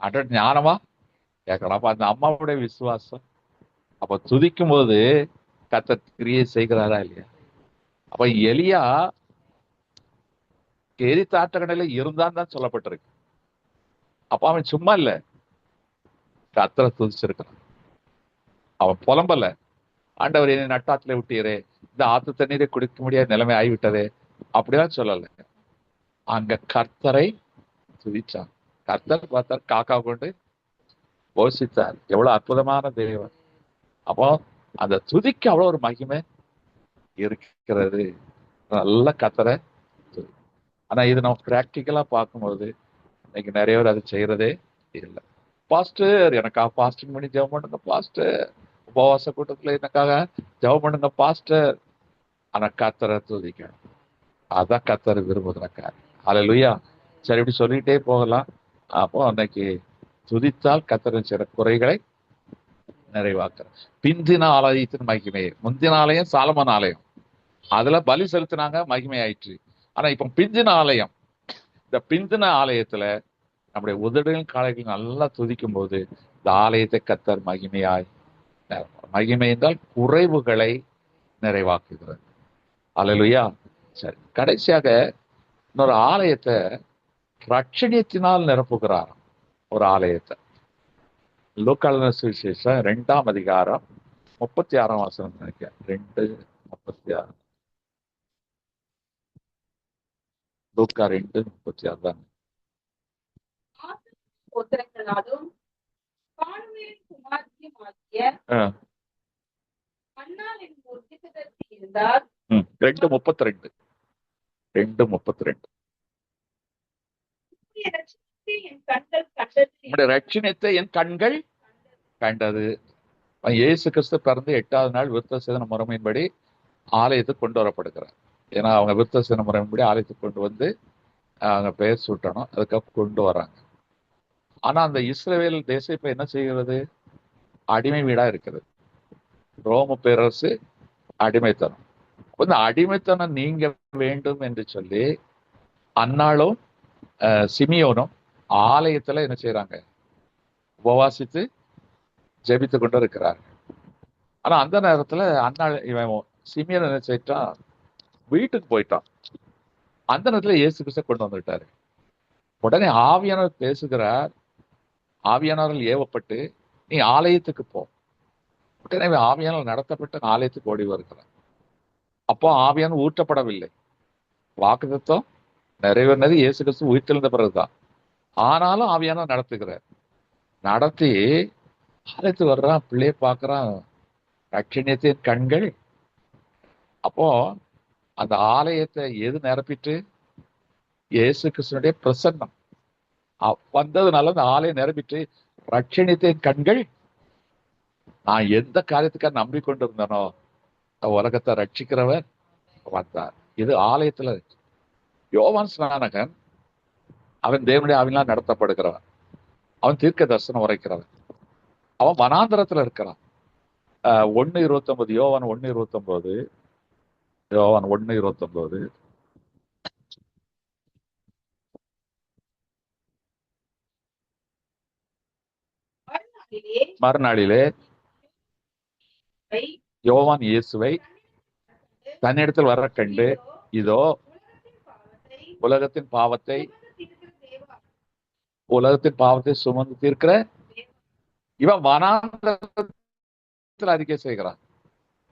ஆட்டோ ஞானமா கேட்கலாம். அப்ப அந்த அம்மாவுடைய விசுவாசம். அப்ப துதிக்கும் போது கர்த்தர் கிரியை செய்கிறாரா இல்லையா? அப்ப எலியா எரித்தாற்ற கடல இருந்தான் தான் சொல்லப்பட்டிருக்கு. அப்ப அவன் சும்மா இல்ல, கர்த்தரை துதிச்சிருக்கான். அவன் புலம்பல, ஆண்டவர் என்னை நட்டாத்துல விட்டீரே, இந்த ஆத்து தண்ணீரை குடிக்க முடியாத நிலைமை ஆகிவிட்டதே, அப்படிதான் சொல்லல. அங்க கர்த்தரை துதிச்சான். கர்த்தர் பார்த்தார், காக்கா கொண்டு போஷித்தார். எவ்வளவு அற்புதமான தேவன். அப்போ அந்த துதிக்கு அவ்வளவு ஒரு மகிமை இருக்கிறது. நல்ல கர்த்தரை துதி. ஆனா இது நம்ம பிராக்டிக்கலா பார்க்கும்போது இன்னைக்கு நிறைய பேர் அதை செய்யறதே இல்லை. பாஸ்டர் எனக்காக பாஸ்டிங் பண்ணி ஜெபம் பண்ணுங்க பாஸ்டர், உபவாச கூட்டத்துல எனக்காக ஜெபம் பண்ணுங்க பாஸ்டர். ஆனா கர்த்தரை துதிக்கணும். அதான் கர்த்தர் விரும்புகிற காரியம். ஹல்லேலூயா. சரி, இப்படி சொல்லிட்டே போகலாம். அப்போ அன்னைக்கு துதித்தால் கர்த்தரின் சில குறைகளை நிறைவாக்குறார். பிந்தின ஆலயத்தின் மகிமை. முந்தின ஆலயம் சாலமன் ஆலயம், அதுல பலி செலுத்தினாங்க, மகிமை ஆயிற்று. ஆனா இப்ப பிந்தின ஆலயம், இந்த பிந்தின ஆலயத்துல நம்முடைய உதடுகளின் காலைகள் நல்லா துதிக்கும் போது இந்த ஆலயத்தை கர்த்தர் மகிமையாய், மகிமை என்றால் குறைவுகளை நிறைவாக்குகிறது. ஹல்லேலூயா. சரி, கடைசியாக இன்னொரு ஆலயத்தை ரட்சணியத்தினால் நிரப்புகிறார். ஒரு ஆலயத்தை லூக்கான சுவிசேஷம் 2ஆம் அதிகாரம் 36ஆம் வசனம் நினைக்கிறேன். 2:36. லூக்கா 2:36 தான். கோத்திரங்களாலும் பானுவேலின் குமாரத்தியுமாகிய அன்னாள் என்னும் ஒரு தீர்க்கதரிசி இருந்தார். 2:32. 2:32. உம்முடைய ரட்சணியத்தை என் கண்கள் கண்டது. இயேசு கிறிஸ்து பிறந்து 8வது நாள் விருத்தசேதன முறைமையின்படி ஆலயத்துக்கு கொண்டு வரப்படுகிறார். ஏன்னா அவங்க விருத்தசேதன முறைமையின்படி ஆலயத்துக்கு கொண்டு வந்து அவங்க பெயர் சூட்டணும், அதுக்காக கொண்டு வராங்க. ஆனா அந்த இஸ்ரவேல் தேசம் இப்ப என்ன செய்கிறது? அடிமை வீடா இருக்கிறது. ரோம பேரரசு அடிமைத்தனம். இந்த அடிமைத்தனம் நீங்க வேண்டும் என்று சொல்லி அன்னாளும் சிமியோனும் ஆலயத்துல என்ன செய்யறாங்க? உபவாசித்து ஜெபித்து கொண்டு இருக்கிறார். ஆனா அந்த நேரத்துல அன்னாள் இவன் சிமியோன் என்ன செய்யிட்டான்? வீட்டுக்கு போயிட்டான். அந்த நேரத்துல இயேசு கிறிஸ்து கொண்டு வந்துட்டாரு. உடனே ஆவியானவர் பேசுகிறார். ஆவியானவர்கள் ஏவப்பட்டு நீ ஆலயத்துக்கு போ. உடனே ஆவியானவர் நடத்தப்பட்டு ஆலயத்துக்கு ஓடி வருகிறார். அப்போ ஆவியானவர் ஊற்றப்படவில்லை. வாக்குத்தத்தம் நிறைவேறினது இயேசு கிறிஸ்து உயிர்த்தெழுந்த பிறகுதான். ஆனாலும் ஆவியானவர் நடத்துகிறார். நடத்தி ஆலயத்துக்கு வர்றான், பிள்ளைய பார்க்கறான், ரட்சணியத்தின் கண்கள். அப்போ அந்த ஆலயத்தை எது நிரப்பிட்டு? இயேசு கிறிஸ்துனுடைய பிரசன்னம் வந்ததுனால அந்த ஆலயம் நிரம்பிட்டு ரட்சணியத்தின் கண்கள். நான் எந்த காரியத்துக்காக நம்பிக்கொண்டு இருந்தனோ உலகத்தை ரட்சிக்கிறவர் வந்தார். இது ஆலயத்துல இருக்கு. யோவான் ஸ்நானகன் அவன் தேவனுடைய ஆவியினால் நடத்தப்படுகிறவன். அவன் தீர்க்க தரிசனம் உரைக்கிறவன். அவன் வனாந்தரத்துல இருக்கிறான். 1:29 யோவான் 1:29 யோவான் 1:29 மறுநாளிலே யோவான் இயேசுவை தன்னிடத்தில் வர கண்டு, இதோ உலகத்தின் பாவத்தை சுமந்து தீர்க்கிற இவன் வனாந்தரத்தில் அறிக்கை செய்கிறான்.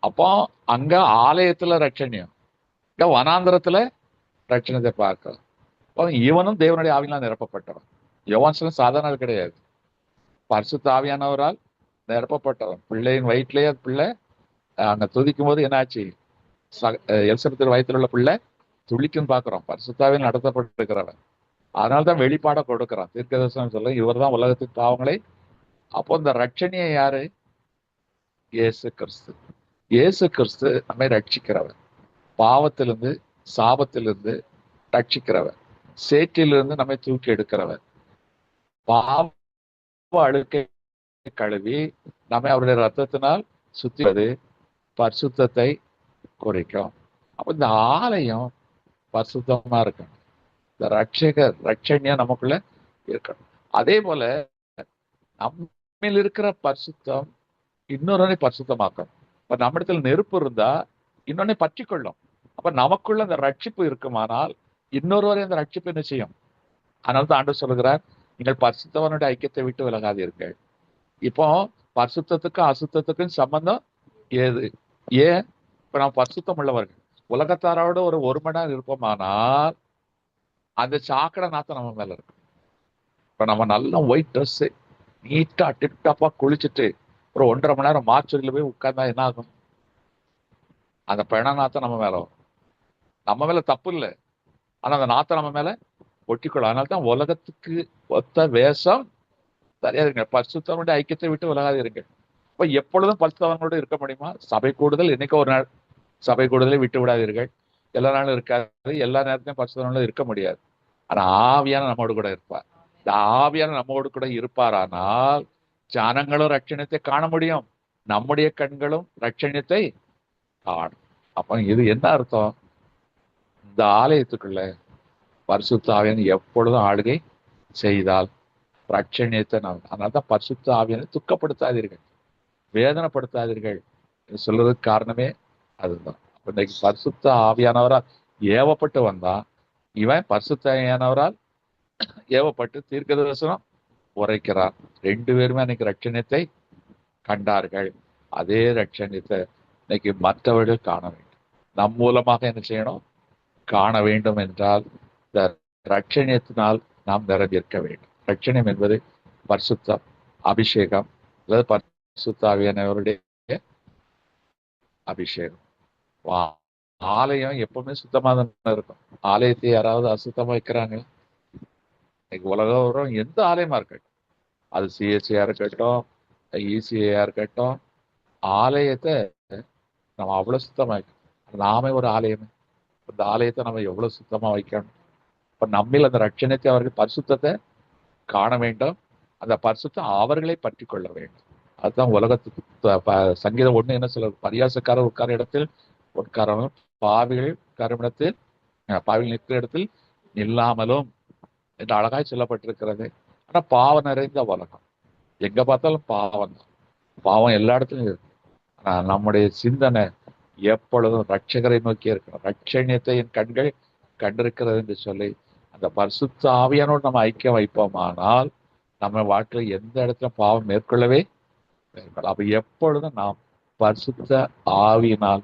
அப்போ அங்க ஆலயத்துல ரட்சணியம், இங்க வனாந்தரத்துல ரட்சணத்தை பார்க்கலாம். இவனும் தேவனுடைய ஆவியினால் நிரப்பப்பட்டவன். யோவான் சாதாரண கிடையாது, பரிசுத்த ஆவியானவரால் நிரப்பப்பட்டவன். பிள்ளையின் வயிற்றிலேயே பிள்ளை அங்க துதிக்கும் போது என்னாச்சு? எலிசபெத் வயத்தில் உள்ள பிள்ளை துளிக்கும் பார்க்கிறோம், பரிசுத்தாவின் நடத்தப்பட்டிருக்கிறவன். அதனால்தான் வெளிப்பாட கொடுக்கிறான். தீர்க்கதரிசனம் சொல்ல இவர் தான் உலகத்தின் பாவங்களை. அப்போ இந்த ரட்சணியை யாரு? இயேசு கிறிஸ்து. இயேசு கிறிஸ்து நம்மை ரட்சிக்கிறவர், பாவத்திலிருந்து சாபத்திலிருந்து ரட்சிக்கிறவர், சேற்றிலிருந்து நம்மை தூக்கி எடுக்கிறவர், பாவ அழுக்கை கழுவி நம்மை அவருடைய ரத்தத்தினால் சுத்திவது பரிசுத்தத்தை குறிக்கும். அப்ப இந்த ஆலயம் பரிசுத்தமா இருக்கணும். இந்த ரட்சணியம் நமக்குள்ள இருக்கணும். அதே போல நம்மில் இருக்கிற பரிசுத்தம் இன்னொருவனை பரிசுத்தமாக்கணும். இப்ப நம்ம இடத்துல நெருப்பு இருந்தா இன்னொன்னை பற்றி கொள்ளும். அப்ப நமக்குள்ள அந்த ரட்சிப்பு இருக்குமானால் இன்னொருவரை அந்த ரட்சிப்பு என்ன செய்யும்? அதனால தான் ஆண்டவர் சொல்லுகிறார், நீங்கள் பரிசுத்தவனுடைய ஐக்கியத்தை விட்டு விலகாதீர்கள். இப்போ பரிசுத்தத்துக்கும் அசுத்தத்துக்கும் சம்பந்தம் ஏது? ஏன்? இப்ப நாம் பரிசுத்தம் உள்ளவர்கள் உலகத்தாரோட ஒரு மணி நேரம் இருப்போமானால் அந்த சாக்கடை நாத்தம் நம்ம மேல இருக்கு. இப்ப நம்ம நல்லா ஒயிட் ட்ரெஸ் நீட்டா டிப்டாப்பா குளிச்சுட்டு ஒரு 1.5 மணி நேரம் மார்ச்சரியில் போய் உட்கார்ந்தா என்ன ஆகும்? அந்த பெண நாத்தம் நம்ம மேல வரும். நம்ம மேல தப்பு இல்லை, ஆனா அந்த நாத்தம் நம்ம மேல ஒட்டிக்கொள்ளும். அதனால்தான் உலகத்துக்கு ஒத்த வேஷம் சரியாதுங்க. பரிசுத்தவனுடைய ஐக்கியத்தை விட்டு விலகாதீர்கள். இப்ப எப்பொழுதும் பரிசுத்தவனோடு இருக்க முடியுமா? சபை கூடுதல் என்னைக்கோ ஒரு நாள், சபை கூடுதலை விட்டு விடாதீர்கள். எல்லா நாளும் இருக்காது, எல்லா நேரத்தையும் பரிசுத்தவனோடு இருக்க முடியாது. ஆனா ஆவியான நம்மோடு கூட இருப்பார். இந்த ஆவியான நம்மோடு கூட இருப்பாரானால் ஜனங்களும் ரட்சணியத்தை காண முடியும், நம்முடைய கண்களும் ரட்சணியத்தை காணும். அப்ப இது என்ன அர்த்தம்? இந்த ஆலயத்துக்குள்ள பரிசுத்த ஆவியான எப்பொழுதும் ஆளுகை செய்தால் ரட்சணியத்தை நாம். அதனால்தான் பரிசுத்த ஆவியான துக்கப்படுத்தாதீர்கள், வேதனைப்படுத்தாதீர்கள் சொல்றதுக்கு காரணமே அதுதான். இன்னைக்கு பரிசுத்த ஆவியானவரால் ஏவப்பட்டு வந்தா, இவன் பரிசுத்த ஆவியானவரால் ஏவப்பட்டு தீர்க்க தரிசனம் உரைக்கிறார். 2 பேருமே அன்னைக்கு ரட்சணியத்தை கண்டார்கள். அதே ரட்சணியத்தை இன்னைக்கு மற்றவர்கள் காண வேண்டும். நம் மூலமாக என்ன செய்யணும்? காண வேண்டும் என்றால் இந்த ரட்சணியத்தினால் நாம் நிரம்பியிருக்க வேண்டும். ரட்சணியம் என்பது பரிசுத்தம், அபிஷேகம், அல்லது பரிசுத்த ஆவியானவருடைய அபிஷேகம். ஆலயம் எப்பவுமே சுத்தமாக தான் இருக்கும். ஆலயத்தை யாராவது அசுத்தமா வைக்கிறாங்க? இன்னைக்கு உலகம் எந்த ஆலயமா இருக்கட்டும், அது சிஎஸ்சியா இருக்கட்டும், இசிஐயா இருக்கட்டும், ஆலயத்தை நம்ம அவ்வளவு சுத்தமா வைக்கணும். நாமே ஒரு ஆலயம், இந்த ஆலயத்தை நம்ம எவ்வளவு சுத்தமா வைக்கணும். இப்ப நம்மில் அந்த ரட்சணத்தை, அவர்கள் பரிசுத்தத்தை காண வேண்டும், அந்த பரிசுத்தம் அவர்களை பற்றி கொள்ள வேண்டும். அதுதான் உலகத்துக்கு சங்கீதம் 1 என்ன சொல்ல, பரியாசக்காரர் உட்கார இடத்தில் உட்காரவும், பாவிகள் உட்காரும் இடத்தில், பாவிகள் நிற்கிற இடத்தில் நில்லாமலும் என்று அழகாய் சொல்லப்பட்டிருக்கிறது. ஆனா பாவம் நிறைந்த உலகம், எங்க பார்த்தாலும் பாவம் தான். பாவம் எல்லா இடத்துலையும் இருக்கு. ஆனா நம்முடைய சிந்தனை எப்பொழுதும் ரட்சகரை நோக்கி இருக்கணும். ரட்சணியத்தை என் கண்கள் கண்டிருக்கிறது என்று சொல்லி அந்த பரிசுத்த ஆவியானோடு நம்ம ஐக்கியம் வைப்போமானால் நம்ம வாழ்க்கையில் எந்த இடத்துல பாவம் மேற்கொள்ளவே மேற்கொள்ள. அப்ப எப்பொழுதும் நாம் பரிசுத்த ஆவியினால்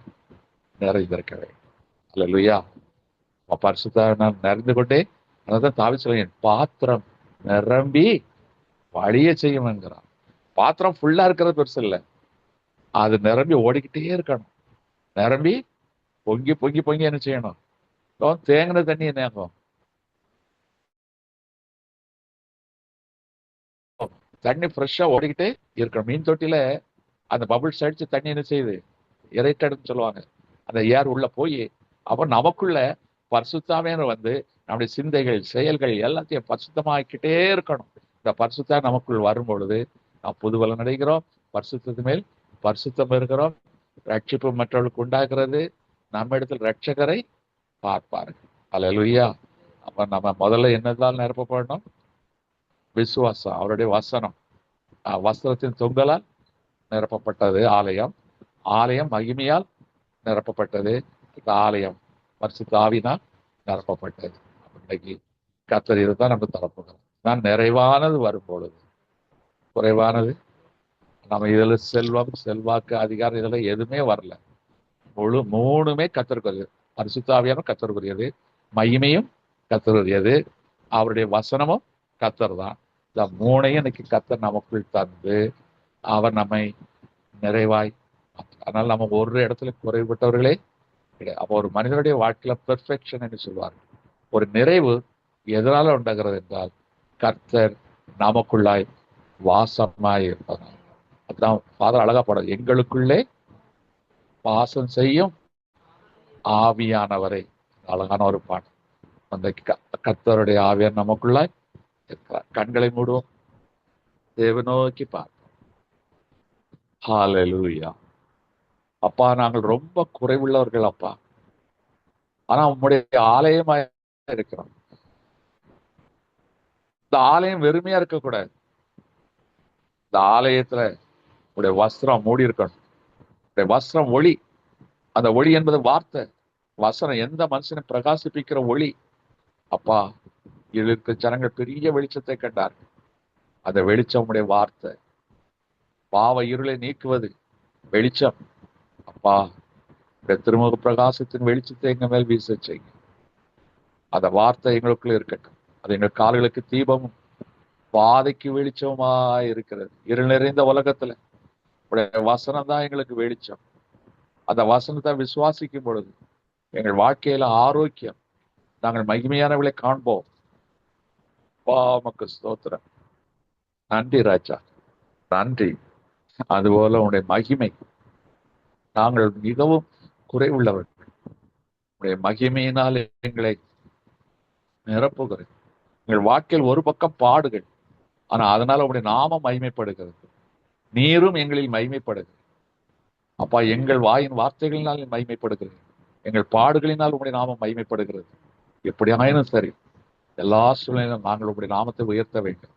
நிறைந்திருக்க வேண்டும். அல்லேலூயா. பரிசுத்த ஆவியினால் நிறைந்து கொண்டே, அதான் தாவீது சொல்ல, என் பாத்திரம் நிரம்பி வழிய செய்யும் என்கிறான். பாத்திரம் ஃபுல்லா இருக்கிறது பெருசு இல்லை, அது நிரம்பி ஓடிக்கிட்டே இருக்கணும். நிரம்பி பொங்கி பொங்கி பொங்கி என்ன செய்யணும்? தேங்கின தண்ணி என்ன ஆகும்? தண்ணி ஃப்ரெஷ்ஷா ஓடிக்கிட்டே இருக்கணும். மீன் தொட்டில அந்த பபுள்ஸ் அடிச்சு தண்ணி என்ன செய்யுது? இறைட்டடுன்னு சொல்லுவாங்க. அந்த ஏர் உள்ள போய் அப்ப நமக்குள்ள பரிசுத்தாவியான வந்து நம்முடைய சிந்தைகள், செயல்கள் எல்லாத்தையும் பரிசுத்தமாக்கிட்டே இருக்கணும். இந்த பரிசுத்தா நமக்குள் வரும் பொழுது நாம் புதுபலன் அடைகிறோம், பரிசுத்தத்து மேல் பரிசுத்தம் இருக்கிறோம், ரட்சிப்பு மற்றவர்களுக்கு உண்டாகிறது, நம்ம இடத்தில் ரட்சகரை பார்ப்பார்கள். அல்லேலூயா. அப்ப நம்ம முதல்ல என்னதான் நிரப்பப்படணும்? விசுவாசம், அவருடைய வசனம். வஸ்திரத்தின் தொங்கலால் நிரப்பப்பட்டது ஆலயம். ஆலயம் மகிமையால் நிரப்பப்பட்டது. இந்த ஆலயம் பரிசுத்த ஆவியினால் நிரப்பப்பட்டது. இன்னைக்கு கர்த்தர் இதுதான் நம்ம தரப்போகிறோம். நான் நிறைவானது வரும் பொழுது குறைவானது நம்ம இதுல செல்வம், செல்வாக்கு, அதிகாரம் இதெல்லாம் எதுவுமே வரல. மூணுமே கர்த்தருக்குரியது. பரிசுத்த ஆவியான கர்த்தருக்குரியது, மகிமையும் கர்த்தருக்குரியது, அவருடைய வசனமும் கர்த்தர் தான். இந்த மூணையும் இன்னைக்கு கர்த்தர் நமக்குள் தந்து அவர் நம்மை நிறைவாய். அதனால நம்ம ஒரு இடத்துல குறைபட்டவர்களே கிடையாது. அப்போ ஒரு மனிதனுடைய வாழ்க்கையில பெர்ஃபெக்ஷன் என்று சொல்வார். ஒரு நிறைவு எதனால உண்டாகிறது என்றால் கர்த்தர் நமக்குள்ளாய் வாசமாய் இருப்பதால். அதுதான் ஃபாதர் அழகா பாடுறது, எங்களுக்குள்ளே வாசம் செய்யும் ஆவியானவரை. அழகான ஒரு பாடம். அந்த கர்த்தருடைய ஆவியார் நமக்குள்ளாய் இருக்கிறார். கண்களை மூடுவோம், தேவ நோக்கி பார்ப்போம். ஹalleluya. அப்பா, நாங்கள் ரொம்ப குறைவுள்ளவர்கள் அப்பா. ஆனா உம்முடைய ஆலயமாய் இருக்கிறோம். இந்த ஆலயம் வெறுமையா இருக்கக்கூடாது. இந்த ஆலயத்துல உடைய வஸ்திரம் மூடி இருக்கணும். உடைய வஸ்திரம் ஒளி. அந்த ஒளி என்பது வார்த்தை. வசனம் எந்த மனுஷனை பிரகாசிப்பிக்கிற ஒளி. அப்பா, இருக்க ஜனங்கள் பெரிய வெளிச்சத்தை கண்டார். அந்த வெளிச்சம் உடைய வார்த்தை. பாவ இருளை நீக்குவது வெளிச்சம். அப்பா, உடைய திருமுக பிரகாசத்தின் வெளிச்சத்தை எங்க மேல் வீச செய்யுங்க. அந்த வார்த்தை எங்களுக்குள்ள இருக்கட்டும். அது எங்கள் கால்களுக்கு தீபமும் பாதைக்கு வெளிச்சமா இருக்கிறது. இருள் நிறைந்த உலகத்துல உடைய வசனம் தான் எங்களுக்கு வெளிச்சம். அந்த வசனத்தை விசுவாசிக்கும் பொழுது எங்கள் வாழ்க்கையில ஆரோக்கியம், நாங்கள் மகிமையானவளை காண்போம். உமக்கு ஸ்தோத்திரம். நன்றி ராஜா, நன்றி. அதுபோல உடைய மகிமை, நாங்கள் மிகவும் குறைவுள்ளவர்கள். உடைய மகிமையினால் எங்களை நிரப்புகிறேன். எங்கள் வாழ்க்கையில் ஒரு பக்கம் பாடுகள், ஆனா அதனால உடைய நாமம் மகிமைப்படுகிறது. நீரும் எங்களில் மகிமைப்படுகிறது. அப்பா, எங்கள் வாயின் வார்த்தைகளினால் மகிமைப்படுகிறது. எங்கள் பாடுகளினால் உடைய நாமம் மகிமைப்படுகிறது. எப்படியாயினும் சரி, எல்லா சூழ்நிலையிலும் நாங்கள் உடைய நாமத்தை உயர்த்த வேண்டும்.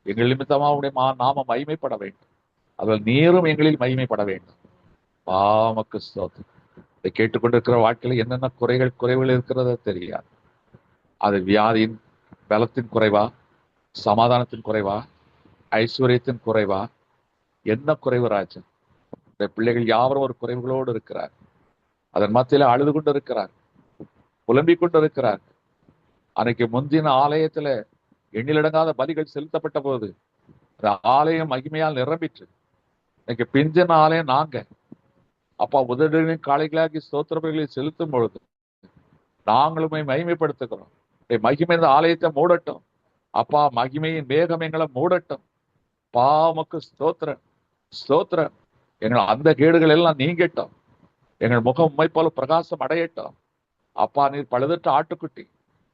எங்கள் நிமித்தமாக உடைய நாமம் மகிமைப்பட வேண்டும். அதில் நீரும் எங்களில் மகிமைப்பட வேண்டும். பாமக்கு ஸ்தோத்திரம். இதை கேட்டுக்கொண்டிருக்கிற வாழ்க்கையில் என்னென்ன குறைவுகள் இருக்கிறத தெரியாது. அது வியாதியின் பலத்தின் குறைவா, சமாதானத்தின் குறைவா, ஐஸ்வர்யத்தின் குறைவா, என்ன குறைவு ராஜா? பிள்ளைகள் யாவரும் ஒரு குறைவுகளோடு இருக்கிறார். அதன் மத்தியில அழுது கொண்டு இருக்கிறார், புலம்பிக் கொண்டு இருக்கிறார். அன்னைக்கு முந்தின ஆலயத்துல எண்ணிலடங்காத பலிகள் செலுத்தப்பட்ட போது அந்த ஆலயம் மகிமையால் நிரம்பிற்று. இன்னைக்கு பிந்தின ஆலயம் நாங்க. அப்பா, உதடுகளின் காளைகளாகி ஸ்தோத்திரங்களை செலுத்தும் பொழுது நாங்களுமே மகிமைப்படுத்துகிறோம். மகிமை இந்த ஆலயத்தை மூடட்டும். அப்பா, மகிமையின் மேகம் எங்களை மூடட்டும். பாமக்கு ஸ்தோத்திரம், ஸ்தோத்திரம். எங்கள் அந்த கேடுகள் எல்லாம் நீங்கட்டும். எங்கள் முகம் உண்மை போல பிரகாசம் அடையட்டும். அப்பா, நீர் பழுதற்ற ஆட்டுக்குட்டி.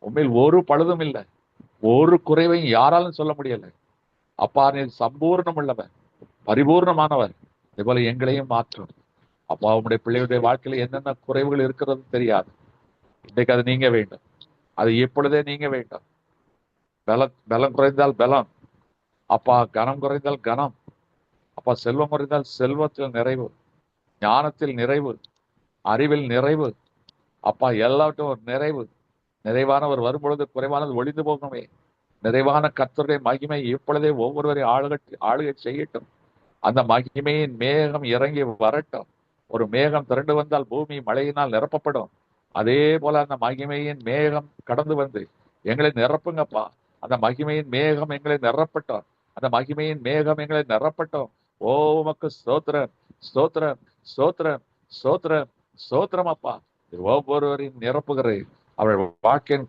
உண்மையில் ஒரு பழுதும் இல்லை, ஒரு குறைவையும் யாராலும் சொல்ல முடியலை. அப்பா, நீர் சம்பூர்ணம் உள்ளவர், பரிபூர்ணமானவர். இதுபோல எங்களையும் மாற்றும். அப்பா, உங்களுடைய பிள்ளைகளுடைய வாழ்க்கையில என்னென்ன குறைவுகள் இருக்கிறது தெரியாது. இன்றைக்கு அது நீங்க வேண்டும். அது எப்பொழுதே நீங்க வேண்டும். பலம் குறைந்தால் பலம், அப்பா, கனம் குறைந்தால் கனம், அப்பா, செல்வம் குறைந்தால் செல்வத்தில் நிறைவு, ஞானத்தில் நிறைவு, அறிவில் நிறைவு, அப்பா, எல்லாவற்றும் ஒரு நிறைவு. நிறைவானவர் வரும்பொழுது குறைவானது ஒளிந்து போகணுமே. நிறைவான கர்த்தருடைய மகிமை இப்பொழுதே ஒவ்வொருவரையும் ஆளுகை செய்யட்டும். அந்த மகிமையின் மேகம் இறங்கி வரட்டும். ஒரு மேகம் திரண்டு வந்தால் பூமி மழையினால் நிரப்பப்படும். அதே போல அந்த மகிமையின் மேகம் கடந்து வந்து எங்களை நிரப்புங்கப்பா. அந்த மகிமையின் மேகம் எங்களை நிரப்பட்டோம். அந்த மகிமையின் மேகம் எங்களை நிரப்பட்டோம். ஓ உமக்கு ஸ்தோத்திரம், ஸ்தோத்திரம், ஸ்தோத்திரம், ஸ்தோத்திரம், ஸ்தோத்திரம். அப்பா, ஒவ்வொருவரையும் நிரப்புகிறேன். அவர்கள் வாழ்க்கையின்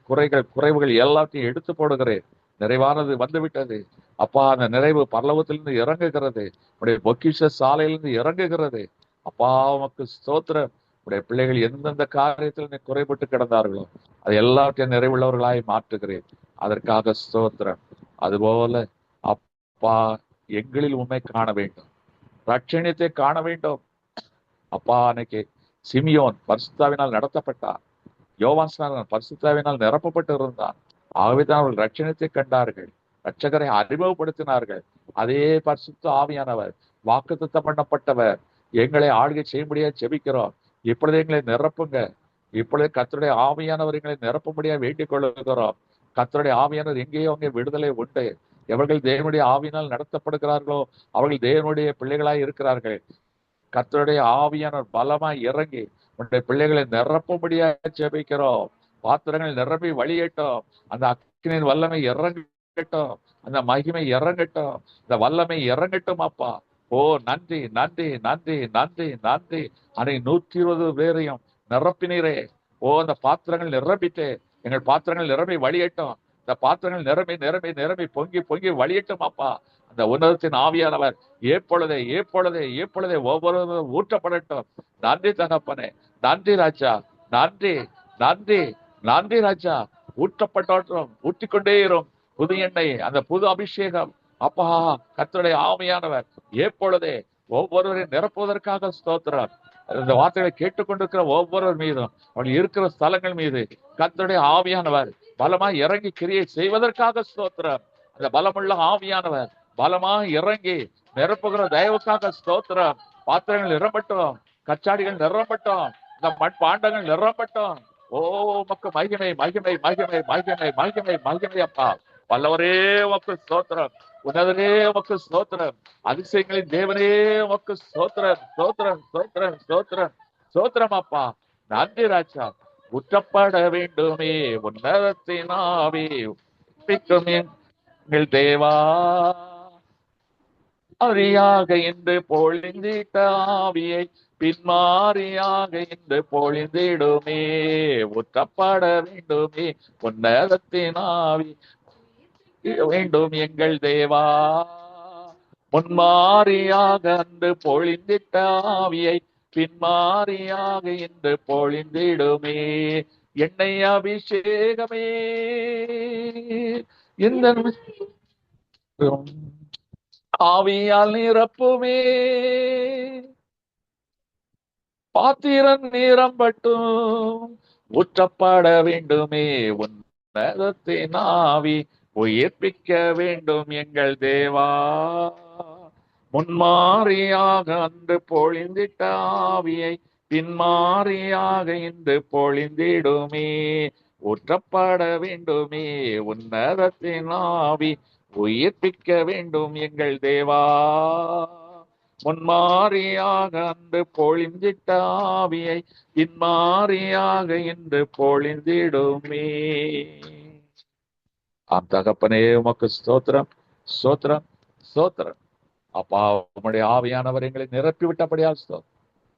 குறைவுகள் எல்லாத்தையும் எடுத்து போடுகிறேன். நிறைவானது வந்துவிட்டது. அப்பா, அந்த நிறைவு பரலோகத்திலிருந்து இறங்குகிறது. உடைய பொக்கிஷ சாலையிலிருந்து இறங்குகிறது. அப்பா, உமக்கு ஸ்தோத்திரம். உடைய பிள்ளைகள் எந்தெந்த காரியத்தில் குறைபட்டு கிடந்தார்களோ அது எல்லாத்தையும் நிறைவுள்ளவர்களாய் மாற்றுகிறேன். அதற்காக ஸ்தோத்திரம். அதுபோல அப்பா, எங்களில் உண்மை காண வேண்டும், ரட்சணியத்தை காண வேண்டும். அப்பா, அன்னைக்கு சிமியோன் பரிசுத்தாவினால் நடத்தப்பட்டார். யோவான் ஸ்நானன் பரிசுத்தாவினால் நிரப்பப்பட்டு இருந்தான். ஆகவேதான் அவர்கள் ரட்சணத்தை கண்டார்கள், ரட்சகரை அறிமுகப்படுத்தினார்கள். அதே பரிசுத்த ஆவியானவர், வாக்குத்தத்தம் பண்ணப்பட்டவர், எங்களை ஆளுகை செய்யும்படியா ஜெபிக்கிறோம். இப்பொழுது எங்களை நிரப்புங்க. இப்பொழுது கர்த்தருடைய ஆவியானவர் எங்களை நிரப்பும்படியா வேண்டிக் கொள்ளுகிறோம். கர்த்தருடைய ஆவியானவர் எங்கேயோ அங்கே விடுதலை உண்டு. எவர்கள் தேவனுடைய ஆவியினால் நடத்தப்படுகிறார்களோ அவர்கள் தேவனுடைய பிள்ளைகளாய் இருக்கிறார்கள். கர்த்தருடைய ஆவியானவர் பலமாய் இறங்கி உன்னுடைய பிள்ளைகளை நிரப்பும்படியா ஜெபிக்கிறோம். பாத்திரங்கள் நிரப்பி வழியட்டும். அந்த அக்கினியின் வல்லமை இறங்கட்டும். அந்த மகிமை இறங்கட்டும். இந்த வல்லமை இறங்கட்டும். அப்பா, ஓ நன்றி, நன்றி, நன்றி, நன்றி, நன்றி. அன்னை 120 பேரையும் நிரப்பினீரே. ஓ, அந்த பாத்திரங்கள் நிரம்பிட்டு எங்கள் பாத்திரங்கள் நிரம்பி வழியட்டும். இந்த பாத்திரங்கள் நிரம்பி நிரம்பி நிரம்பி பொங்கி பொங்கி வழியட்டும் அப்பா. அந்த உன்னதத்தின் ஆவியானவர் எப்பொழுதே எப்பொழுதே எப்பொழுதே ஒவ்வொரு ஊற்றப்படட்டும். நன்றி தகப்பனே, நன்றி ராஜா, நன்றி நன்றி நன்றி ராஜா. ஊற்றப்பட்டோம், ஊற்றிக்கொண்டே இரும் புது எண்ணெய், அந்த புது அபிஷேகம் அப்பா. கர்த்தருடைய ஆவியானவர் எப்பொழுதே ஒவ்வொருவரையும் நிரப்புவதற்காக ஸ்தோத்திரம். இந்த வார்த்தைகளை கேட்டுக்கொண்டிருக்கிற ஒவ்வொருவர் மீதும் அவர்கள் இருக்கிற ஸ்தலங்கள் மீது கர்த்தருடைய ஆவியானவர் பலமாய் இறங்கி கிரியை செய்வதற்காக ஸ்தோத்திரம். அந்த பலமுள்ள ஆவியானவர் பலமாய் இறங்கி நிரப்புகிற தயவுக்காக ஸ்தோத்திரம். பாத்திரங்கள் நிரம்பட்டும், கச்சாடிகள் நிரம்பட்டும், இந்த மண்பாண்டங்கள் நிரம்பட்டும். ஓ, உமக்கு மகிமை மகிமை மகிமை மகிமை மகிமை மகிமை அப்பா. வல்லவரே உமக்கு ஸ்தோத்திரம், உன்னதரே உமக்கு ஸ்தோத்திரம், அதிசயங்களின் தேவனே உமக்கு ஸ்தோத்திரம் ஸ்தோத்திரம் ஸ்தோத்திரம் ஸ்தோத்திரம் ஸ்தோத்திரம் அப்பா. நன்றி ராஜா. ஊற்றப்பட வேண்டுமே உன்னதத்தின் ஆவி, பிக்கும் எங்கள் தேவா. அறியாக என்று பொழிந்திட்ட ஆவியை பின்மாறியாக என்று பொழிந்திடுமே. ஊற்றப்பட வேண்டுமே உன்னதத்தின் ஆவி வேண்டும் எங்கள் தேவா. முன்மாறியாக அன்று பொழிந்திட்ட ஆவியை பின்மாறியாக என்று பொழிந்திடுமே. எண்ணெய் அபிஷேகமே இந்த ஆவியால் நிரப்புமே. பாத்திரம் நிரம்பட்டும், ஊற்றப்பட வேண்டுமே உன்னதத்தின் ஆவி, உயிர்ப்பிக்க வேண்டும் எங்கள் தேவா. முன்மாறியாக அன்று பொழிந்திட்ட ஆவியை பின்மாறியாக இன்று பொழிந்திடுமே. ஊற்றப்பட வேண்டுமே உன்னதத்தின் ஆவி, உயிர்ப்பிக்க வேண்டும் எங்கள் தேவா. முன்மாறியாக அன்று பொழிந்திட்ட ஆவியை பின்மாறியாக இன்று பொழிந்திடுமே. ஆம் தகப்பனே, உமக்கு ஸ்தோத்திரம் ஸ்தோத்திரம் ஸ்தோத்திரம் அப்பா. உம்முடைய ஆவியானவர் எங்களை நிரப்பி விட்டபடியால் ஸ்தோத்திரம்.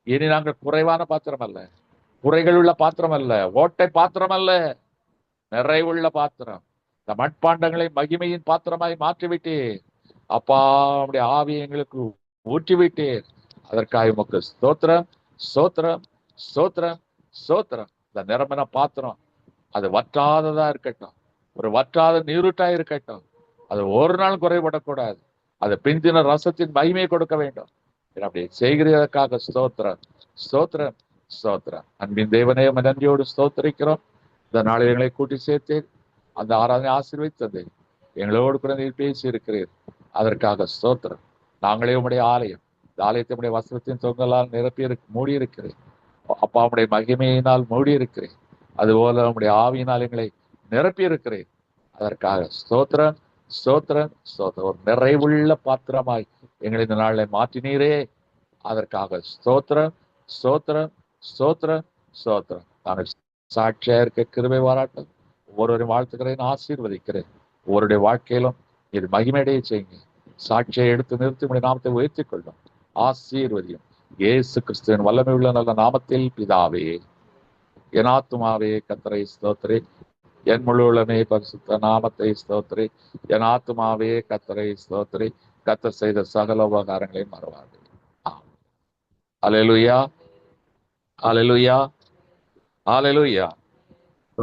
இனி நாங்கள் குறைவான பாத்திரம் அல்ல, குறைகள் உள்ள பாத்திரம் அல்ல, ஓட்டை பாத்திரம் அல்ல, நிறைவுள்ள பாத்திரம். இந்த மட்பாண்டங்களை மகிமையின் பாத்திரமாய் மாற்றிவிட்டீர் அப்பா. உம்முடைய ஆவியை எங்களுக்கு ஊற்றிவிட்டீர். அதற்காக உமக்கு ஸ்தோத்திரம் ஸ்தோத்திரம் ஸ்தோத்திரம் ஸ்தோத்திரம். இந்த நிரம்பின பாத்திரம் அது வற்றாததா இருக்கட்டும், ஒரு வற்றாத நீரூட்டா இருக்கட்டும். அது ஒரு நாள் குறைபடக்கூடாது. அது பிந்தின ரசத்தின் மகிமையை கொடுக்க வேண்டும். அப்படி செய்கிறதற்காக ஸ்தோத்திரம் ஸ்தோத்திரம் ஸ்தோத்திரம். அன்பின் தேவனே, நன்றியோடு ஸ்தோத்திரிக்கிறோம். இந்த நாளில் எங்களை கூட்டி சேர்த்தேன், அந்த ஆராதனை ஆசீர்வதித்தது எங்களோடு கூட நீர் பேசி இருக்கிறீர். அதற்காக ஸ்தோத்திரம். நாங்களே உம்முடைய ஆலயம், இந்த ஆலயத்தை உடைய வஸ்திரத்தின் தொங்கலால் நிரப்பி மூடி இருக்கிறேன் அப்பா. உடைய மகிமையினால் மூடி இருக்கிறேன். அதுபோல உம்முடைய ஆவியினால் எங்களை நிரப்பி இருக்கிறேன். அதற்காக ஸ்தோத்திரம் ஸ்தோத்திரம் ஸ்தோத்திரம். ஒரு நிறைவுள்ள பாத்திரமாய் எங்களை இந்த நாளில் மாற்றினீரே. அதற்காக ஸ்தோத்திரம் ஸ்தோத்திரம் ஸ்தோத்திரம் ஸ்தோத்திரம். நாங்கள் சாட்சியா இருக்க கிருபை பாராட்டும். ஒவ்வொருவரையும் வாழ்த்துக்கிறேன், ஆசீர்வதிக்கிறேன். ஒவ்வொருடைய வாழ்க்கையிலும் இது மகிமையடைய செய்யுங்க. சாட்சியை எடுத்து நிறுத்தி உடைய நாமத்தை உயர்த்திக் கொள்ளும். ஆசீர்வதியும் இயேசு கிறிஸ்துவின் வல்லமை உள்ள நல்ல நாமத்தில் பிதாவே. என் ஆத்துமாவே கர்த்தரை ஸ்தோத்திரி, என் முழு உள்ளமே பரிசுத்த நாமத்தை ஸ்தோத்திரி. என் ஆத்துமாவே கர்த்தரை ஸ்தோத்திரி, கர்த்தர் செய்த சகல உபகாரங்களையும் மறவாது. அல்லேலூயா அல்லேலூயா அல்லேலூயா.